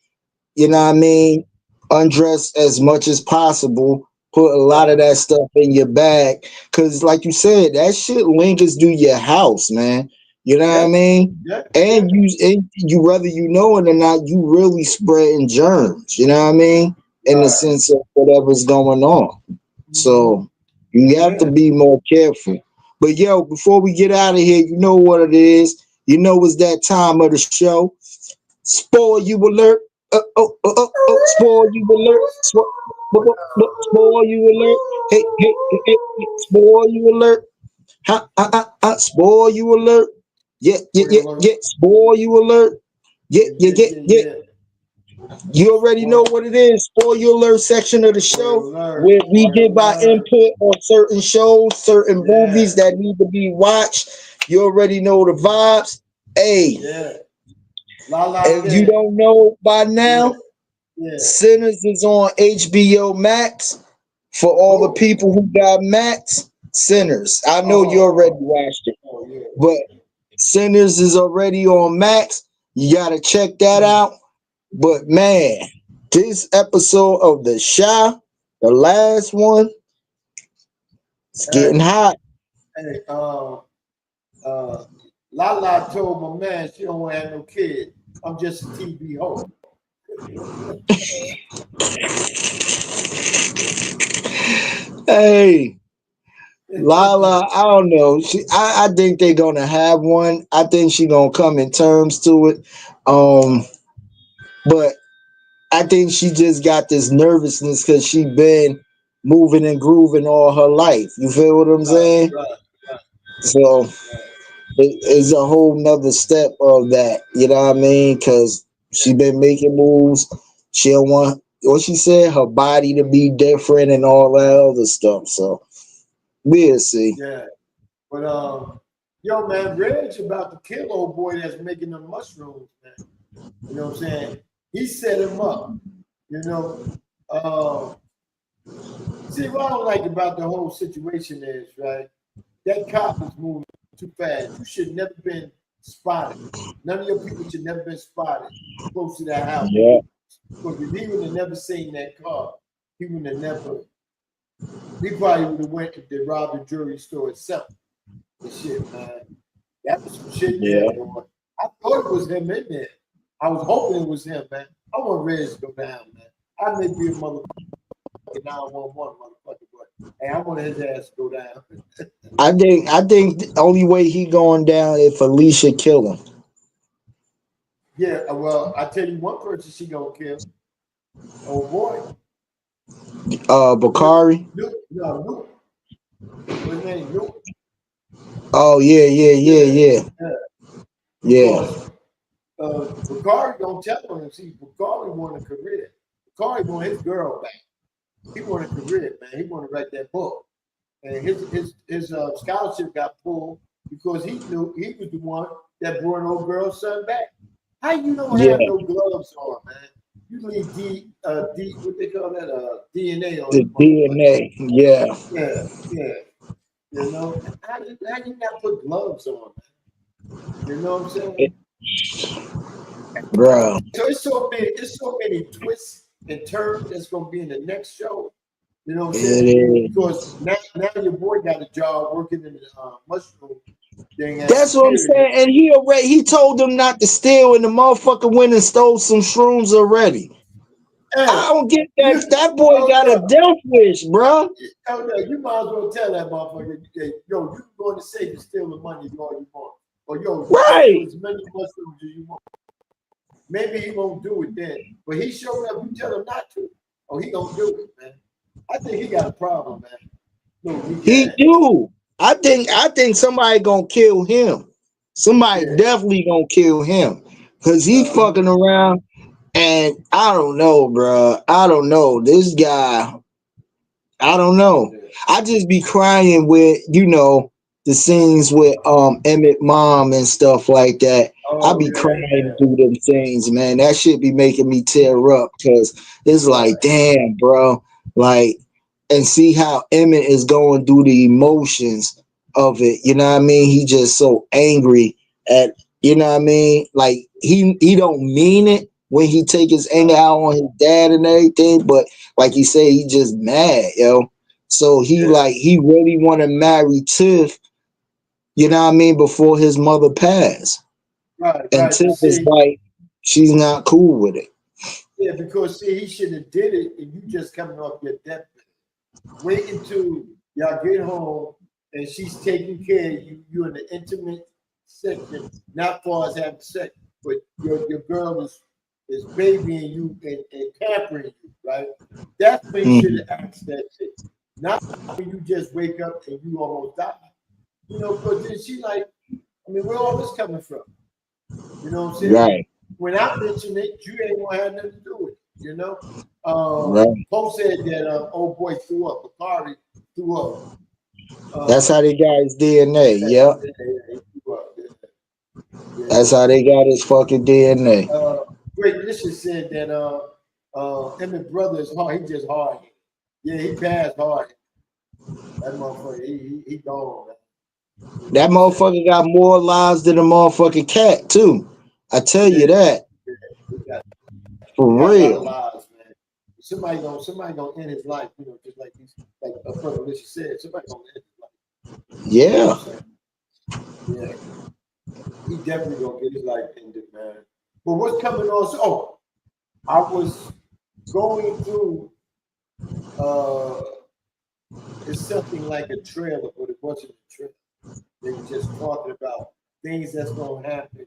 you know what I mean, undress as much as possible, put a lot of that stuff in your bag. Cause like you said, that shit lingers through your house, man. You know what I mean? Yeah. And you whether you know it or not, you really spreading germs, you know what I mean? In the sense of whatever's going on. So you have to be more careful. But yo, before we get out of here, you know what it is. You know it's that time of the show. Spoil you alert. Spoil you alert. Spoil you alert. Hey. Spoil you alert. Spoil you alert. Yeah. Spoil you alert. Yeah. You already know what it is. Spoiler alert section of the show where we give our input on certain shows, certain movies that need to be watched. You already know the vibes. Hey, Yeah. La if you don't know by now, Yeah. Sinners is on HBO Max. For all the people who got Max, Sinners. I know you already watched it, but Sinners is already on Max. You gotta check that out. But man, this episode of The Shy, the last one, it's getting hot. Hey, Lala told my man she don't want to have no kids. I'm just a TV host. Hey, Lala, I don't know. I think they're gonna have one. I think she gonna come in terms to it. But I think she just got this nervousness because she been moving and grooving all her life. You feel what I'm saying? Right. So it's a whole nother step of that. You know what I mean? Because she been making moves. She don't want what she said, her body to be different and all that other stuff. So we'll see. Yeah. But yo man, Reg's about to kill old boy that's making the mushrooms, man. You know what I'm saying? He set him up. You know. See what I don't like about the whole situation is, right? That cop was moving too fast. You should never been spotted. None of your people should never been spotted close to that house. Yeah. Because if he would have never seen that car, he would have never. He probably would have went to rob the jewelry store itself. The shit, man. That was some shit there, boy. I thought it was him in there. I was hoping it was him, man. I want Reg to go down, man. I may be a motherfucker 911 motherfucker, but hey, I want his ass to go down. I think the only way he going down if Alicia kill him. Yeah, well, I tell you one person she gonna kill. Oh boy. Bakari. Luke. What's his name? Luke. Oh yeah. Because Bakari don't tell him. See, Bakari want a career. Bakari want his girl back. He want a career, man. He want to write that book. And his scholarship got pulled because he knew he was the one that brought old girl's son back. How you don't have no gloves on, man? You leave what they call that DNA on the DNA. Yeah. You know, how you not put gloves on, man? You know what I'm saying? Bro. So it's so many twists and turns that's gonna be in the next show. You know what I'm saying? Because now your boy got a job working in the mushroom thing. That's what I'm saying. And he told them not to steal, and the motherfucker went and stole some shrooms already. Hey, I don't get that. That boy got a death wish, bro. Oh no, you might as well tell that motherfucker, yo, you can go in the safe and steal the money all you want. Or yo, right. As many mushrooms as you want. Maybe he won't do it then. But he showed up, you tell him not to. Oh, he gonna do it, man. I think he got a problem, man. No, he do. I think somebody gonna kill him. Somebody definitely gonna kill him. Cause he fucking around. And I don't know, bro. I don't know. This guy, I don't know. I just be crying with, the scenes with Emmett mom and stuff like that. I be crying through them things, man. That shit be making me tear up because it's like, damn, bro. Like, and see how Emmett is going through the emotions of it. You know what I mean? He just so angry at, you know what I mean? Like he don't mean it when he take his anger out on his dad and everything, but like he said, he just mad, yo. So he really want to marry Tiff, you know what I mean, before his mother passed. Right. And Tiff is like, she's not cool with it. Yeah, because see, he should have did it, and you just coming off your deathbed. Wait until y'all get home and she's taking care of you. You're in the intimate section, not far as having sex, but your girl is babying you and pampering you, right? That's when you should have asked that shit. Not when you just wake up and you almost die. You know, because then she like, I mean, where all this coming from? You know what I'm saying? Right. When I mention it, you ain't gonna have nothing to do with it, you know? Right. Poe said that old boy threw up, Bakari threw up. That's how they got his DNA, yeah. Yeah. That's how they got his fucking DNA. Great Licious said that Emmett brother is hard. He just hard. Yeah, he passed hard. That motherfucker, he gone, man. That motherfucker got more lives than a motherfucking cat too. I tell you that. He got For a lot of real. lives, man. Somebody gonna end his life, just like these, like Brother Licious said. Somebody gonna end his life. Yeah. Yeah. He definitely gonna get his life ended, man. But what's coming on? So, I was going through it's something like a trailer, but it wasn't a trailer. They were just talking about things that's gonna happen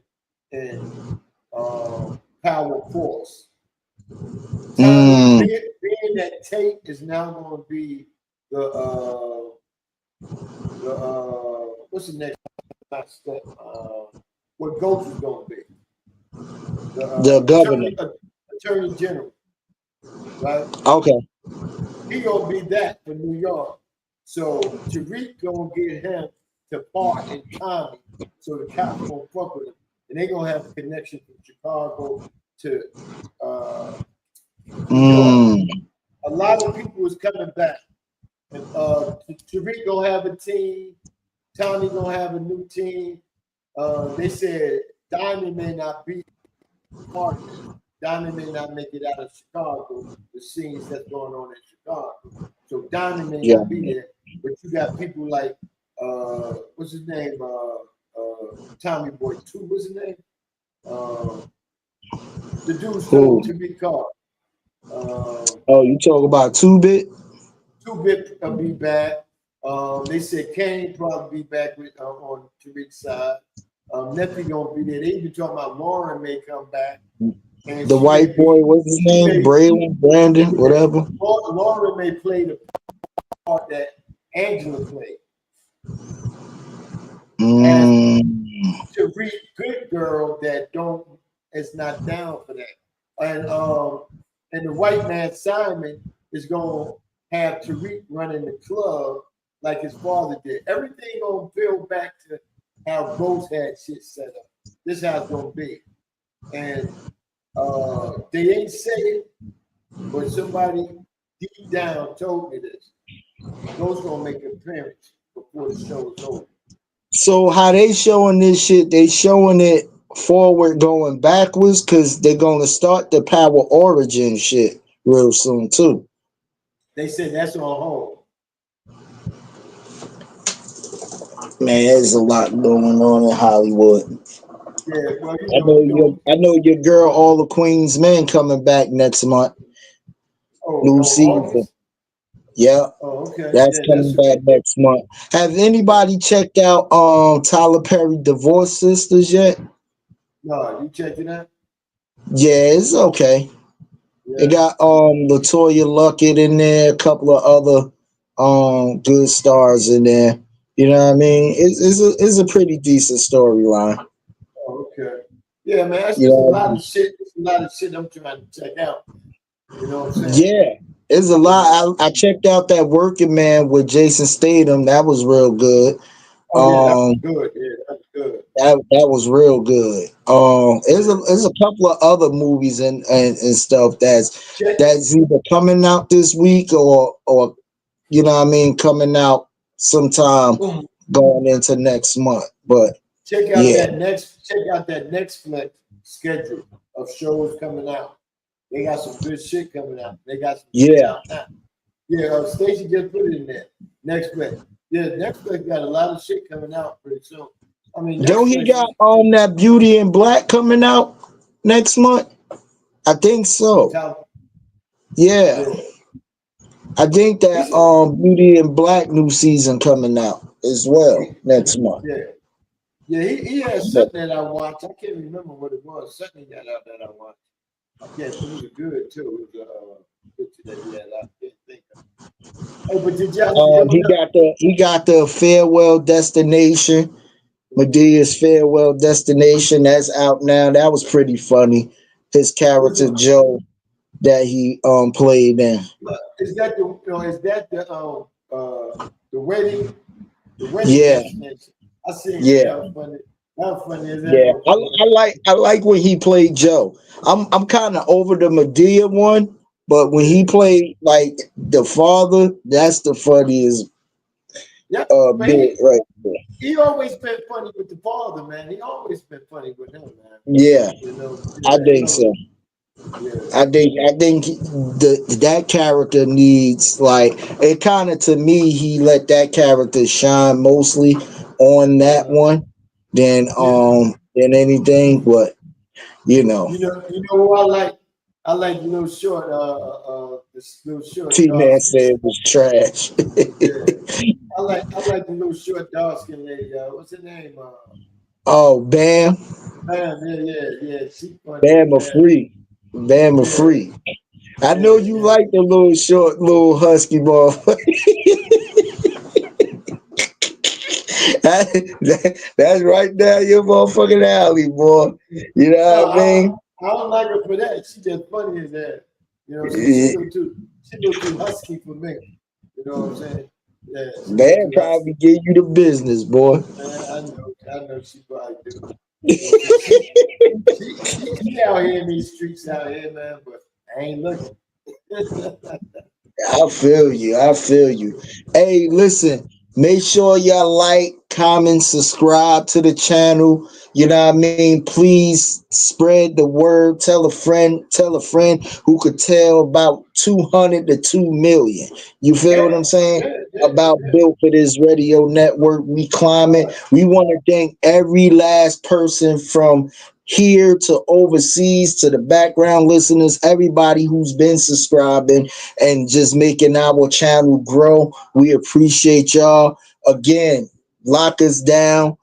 in Power Force. Being that Tate is now gonna be the what's the next step? What Ghost is gonna be? The governor. Attorney General, right? Okay. He gonna be that for New York. So Tariq gonna get him to part in Tommy, so the cops gonna fuck with him, and they gonna have a connection from Chicago to New York. A lot of people is coming back, and Tariq gonna have a team. Tommy gonna have a new team. They said Diamond may not be part of it. Diamond may not make it out of Chicago, the scenes that's going on in Chicago. So Diamond may not be there, but you got people like what's his name? Tommy Boy 2, what's his name? The dude's told to be called. You talk about 2-Bit? 2-Bit will be back. They said Kane probably be back with on Tariq's side. Nephew gonna be there. They even talking about Lauren may come back. And the white boy, what's his name? Braylon, Brandon, whatever. Lauren may play the part that Angela played. And Tariq, good girl that is not down for that. And the white man Simon is gonna have Tariq running the club like his father did. Everything gonna build back to how Ghost had shit set up. This is how it's gonna be. And they ain't say it, but somebody deep down told me this. Ghost gonna make an appearance before the show is over. So how they showing this shit? They showing it forward going backwards because they're gonna start the Power Origin shit real soon too. They said that's on hold. Man, there's a lot going on in Hollywood. Yeah, well, I know your girl, All the Queen's Men, coming back next month. New season. August? Yeah. Oh, okay. That's coming back next month. Have anybody checked out Tyler Perry Divorce Sisters yet? No, you checked it out? Yeah, it's okay. Yeah. It got LaToya Luckett in there, a couple of other good stars in there. You know what I mean? It's a pretty decent storyline. Oh, okay. Yeah, man, it's a lot of shit. It's a lot of shit I'm trying to check out. You know what I'm saying? Yeah, it's a lot. I checked out that Working Man with Jason Statham. That was real good. Oh, yeah, that was good. Yeah, that was good. That was real good. There's a couple of other movies and stuff that's either coming out this week or you know what I mean, coming out sometime going into next month. But check out that Netflix schedule of shows coming out. They got some good shit coming out. They got some shit out now. Yeah, Stacey just put it in there. Netflix. Yeah, Netflix got a lot of shit coming out pretty soon. I mean, don't he got that Beauty in Black coming out next month? I think so. Yeah. I think that Beauty in Black new season coming out as well next month. Yeah, he had something that I watched. I can't remember what it was. Something got out that I watched. It was good too. It was good today. Yeah, I can't think of it. Hey, but did y'all he got the Farewell Destination. Medea's Farewell Destination, that's out now. That was pretty funny. His character Joe that he played in. Is that the wedding? The wedding yeah. destination. I seen yeah. that was funny. How funny is Yeah, that? I like when he played Joe. I'm kind of over the Medea one, but when he Yeah. played like the father, that's the funniest Yeah, but bit right there. he always been funny with the father, man. He always been funny with him, man. Yeah, I Yeah, think so. yeah. I think that character needs like it kind of to me he let that character shine mostly on that Uh, one yeah. than anything, but you know, You know who I like? I like the little short, this little short T dark Man skin. said it was trash. Yeah, I like the little short dark skin lady. What's her name? Oh, Bam, Man, yeah. She funny as Bam a hell. free, Bam a Yeah, free. I know you yeah. like the little short, little husky boy. That's right down your motherfucking alley, boy. You No, know what I mean? I don't like her for that. She just funny as hell. You know, Yeah, she a little too husky for me. You know what I'm saying? Yeah, she a little Bam too husky. probably give you the business, boy. I know she probably do. You know what I'm saying? She out here in these streets out here, man, but I ain't looking. I feel you. I feel you. Hey, listen, make sure y'all like, comment, subscribe to the channel. You know what I mean? Please spread the word. Tell a friend who could tell about 200 to 2 million. You feel what Yeah, I'm saying? About yeah. Built for This Radio Network. We climbing. We want to thank every last person from here to overseas to the background listeners, everybody who's been subscribing and just making our channel grow. We appreciate y'all. Again, lock us down.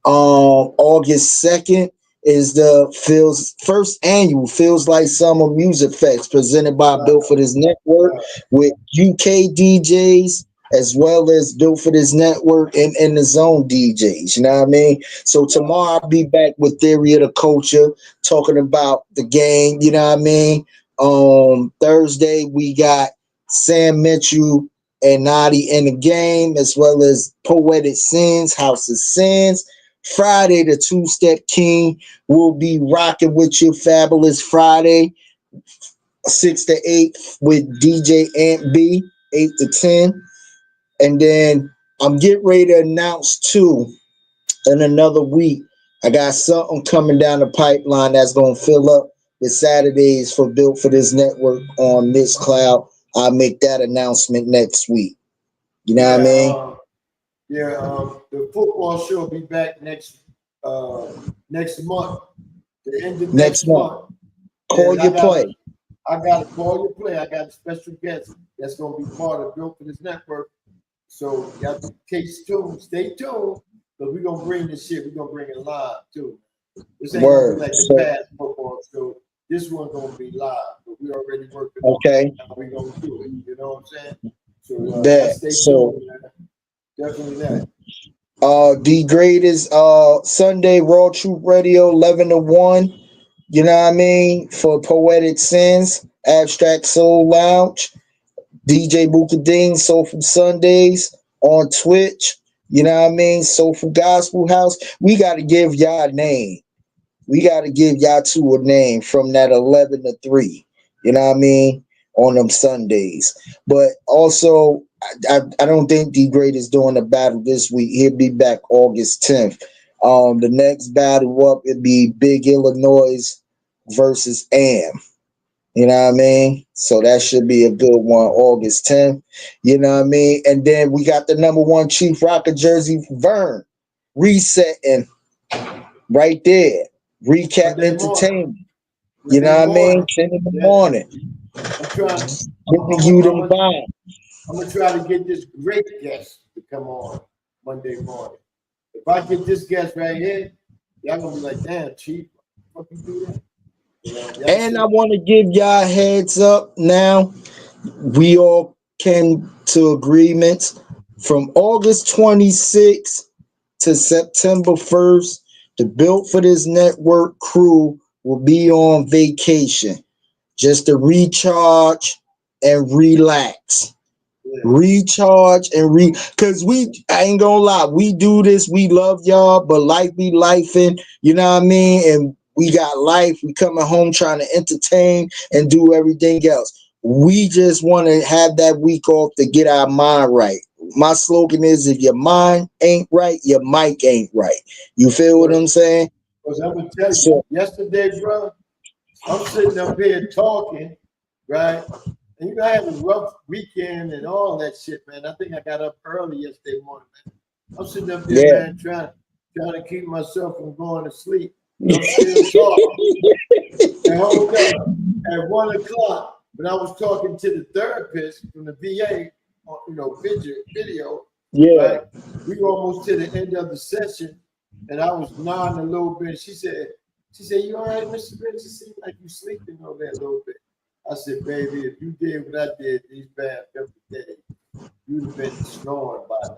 August 2nd is the Feels first annual Feels Like Summer Music Fest presented by Built for This Network Uh, with UK DJs as well as Built for This Network and the Zone DJs. You know what I mean? So tomorrow I'll be back with Theory of the Culture talking about the game. You know what I mean? Thursday we got Sam Mitchell and Nadi in the game, as well as Poetic Sins, House of Sins. Friday, the Two Step King will be rocking with you. Fabulous Friday, 6 to 8 with DJ Ant B, 8 to 10. And then I'm getting ready to announce too in another week. I got something coming down the pipeline that's going to fill up the Saturdays for Built for This Network on Mixcloud. Cloud. I'll make that announcement next week. You know what I yeah, mean? the football show will be back next month, the end of Next next month, month. Yeah, call and your play. I gotta call your play. I got a special guest that's gonna be part of Built for This Network. So y'all stay tuned, because we're gonna bring this shit, we're gonna bring it live too. This ain't gonna be Word. like the So, past football show. This one gonna be live, but we already working on okay. how we gonna do it. You know what I'm saying? So y'all That. stay So, tuned, man. Definitely that. the greatest Sunday Raw Troop Radio 11 to 1. You know what I mean? For Poetic Sins, Abstract Soul Lounge, DJ Bukadeen, Soulful Sundays on Twitch. You know what I mean? Soulful Gospel House. We got to give y'all a name. We got to give y'all two a name from that 11 to 3. You know what I mean? On them Sundays. But also, I don't think D Great is doing a battle this week. He'll be back August 10th. The next battle up would be Big Illinois versus Am. You know what I mean? So that should be a good one, August 10th. You know what I mean? And then we got the number one Chief Rocker jersey, Vern, resetting right there. Recap Monday morning. Entertainment. You know Monday what I mean? morning. 10 in the Yeah. morning. I'm trying. Giving you them vibes. I'm gonna try to get this great guest to come on Monday morning. If I get this guest right here, y'all gonna be like, damn, Chief, what you do that? You know, y'all And I see. want to give y'all heads up now. We all came to agreements from August 26th to September 1st. The Built for This Network crew will be on vacation just to recharge and relax. recharge and because I ain't gonna lie, we do this, we love y'all, but life be lifing, you know what I mean? And we got life, we coming home trying to entertain and do everything else. We just want to have that week off to get our mind right. My slogan is, if your mind ain't right, your mic ain't right. You feel what I'm saying? Because I'm gonna tell you, yesterday, bro, I'm sitting up here talking, right? And you know, I had a rough weekend and all that shit, man. I think I got up early yesterday morning, man. I'm sitting up there, man, trying to keep myself from going to sleep. I'm still talking. And hold up, at 1 o'clock, when I was talking to the therapist from the VA, you know, video, right? We were almost to the end of the session, and I was nodding a little bit. She said, "You all right, Mr. Bench? It seems like you sleeping over there a little bit." I said, "Baby, if you did what I did these past couple days, you'd have been snoring by now."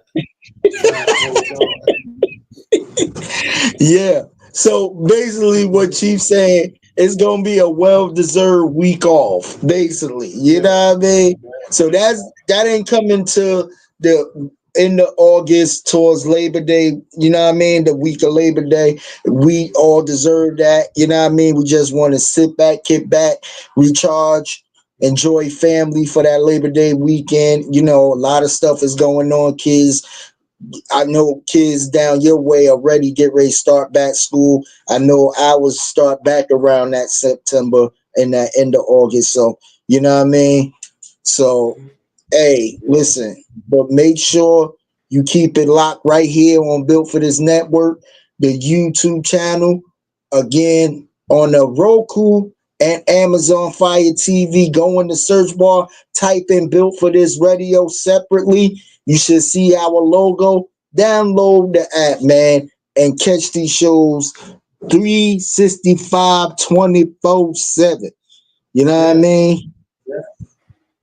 Yeah. So basically, what Chief's saying, it's gonna be a well-deserved week off. Basically, you know what I mean. So that ain't coming to the end of August towards Labor Day. You know what I mean. The week of Labor Day, we all deserve that. You know what I mean. We just want to sit back, kick back, recharge, enjoy family for that Labor Day weekend. You know, a lot of stuff is going on, kids. I know kids down your way already get ready to start back school. I know ours start back around that September and that end of August. So, you know what I mean? So, hey, listen, but make sure you keep it locked right here on Built for This Network, the YouTube channel, again, on the Roku and Amazon Fire TV. Go in the search bar, type in Built for This Radio separately. You should see our logo. Download the app, man, and catch these shows 365 24/7. You know what I mean?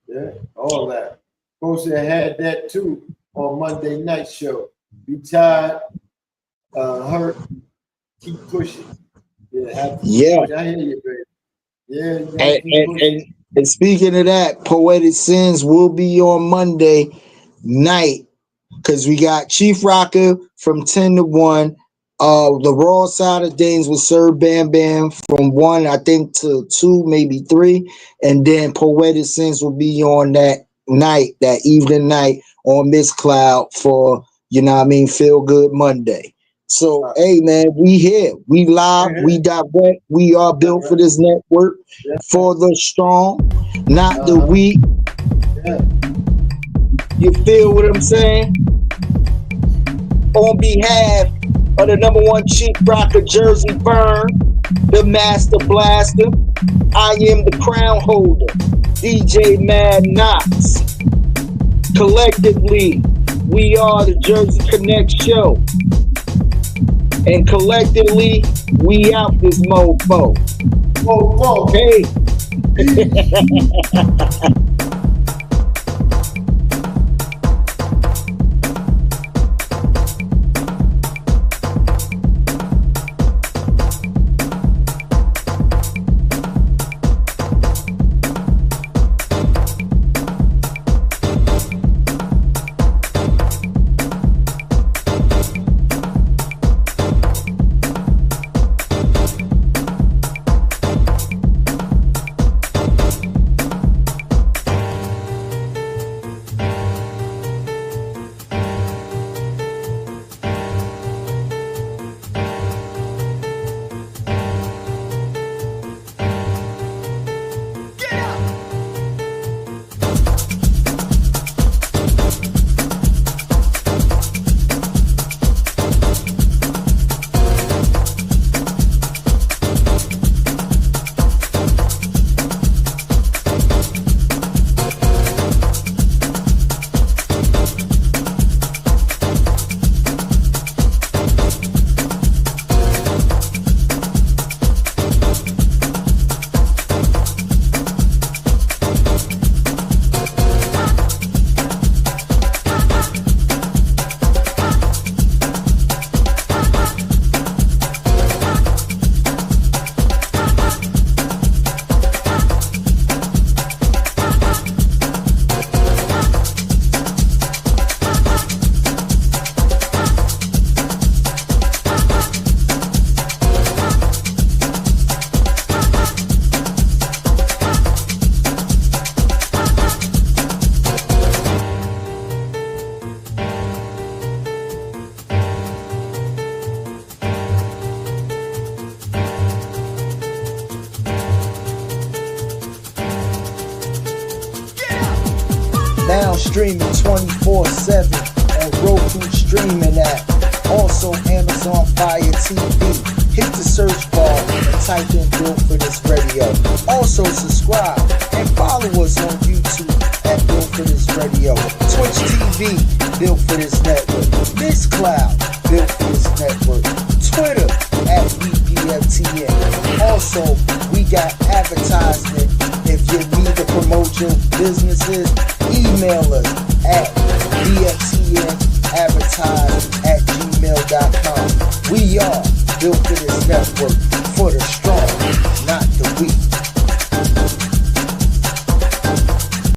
Yeah, all that. Folks that had that too on Monday night show. Be tired, hurt, keep pushing. I hear you, baby. Yeah, and speaking of that, Poetic Sins will be on Monday night, because we got Chief Rocker from 10 to 1. The Raw Side of Things will serve Bam Bam from 1, I think, to 2, maybe 3. And then Poetic Sins will be on that night, that evening night on Miss Cloud for, you know what I mean, Feel Good Monday. So, hey, man, we here. We live. We direct. We are built for this network, for the strong, not the weak. You feel what I'm saying? On behalf of the #1 Chief Rocker, Jersey Burn, the Master Blaster, I am the crown holder, DJ Mad Knox. Collectively, we are the Jersey Connect Show. And collectively, we out this mofo. Hey. Now streaming 24/7 on Roku streaming app. Also Amazon Fire TV. Hit the search bar and type in Built for This Radio. Also subscribe and follow us on YouTube at Built for This Radio. Twitch TV, Built for This Network. Mixcloud, Built for This Network. Twitter at BPFTN. Also, we got advertisement. If you need to promote your businesses, email us at bftnadvertise@gmail.com. We are Built for This Network for the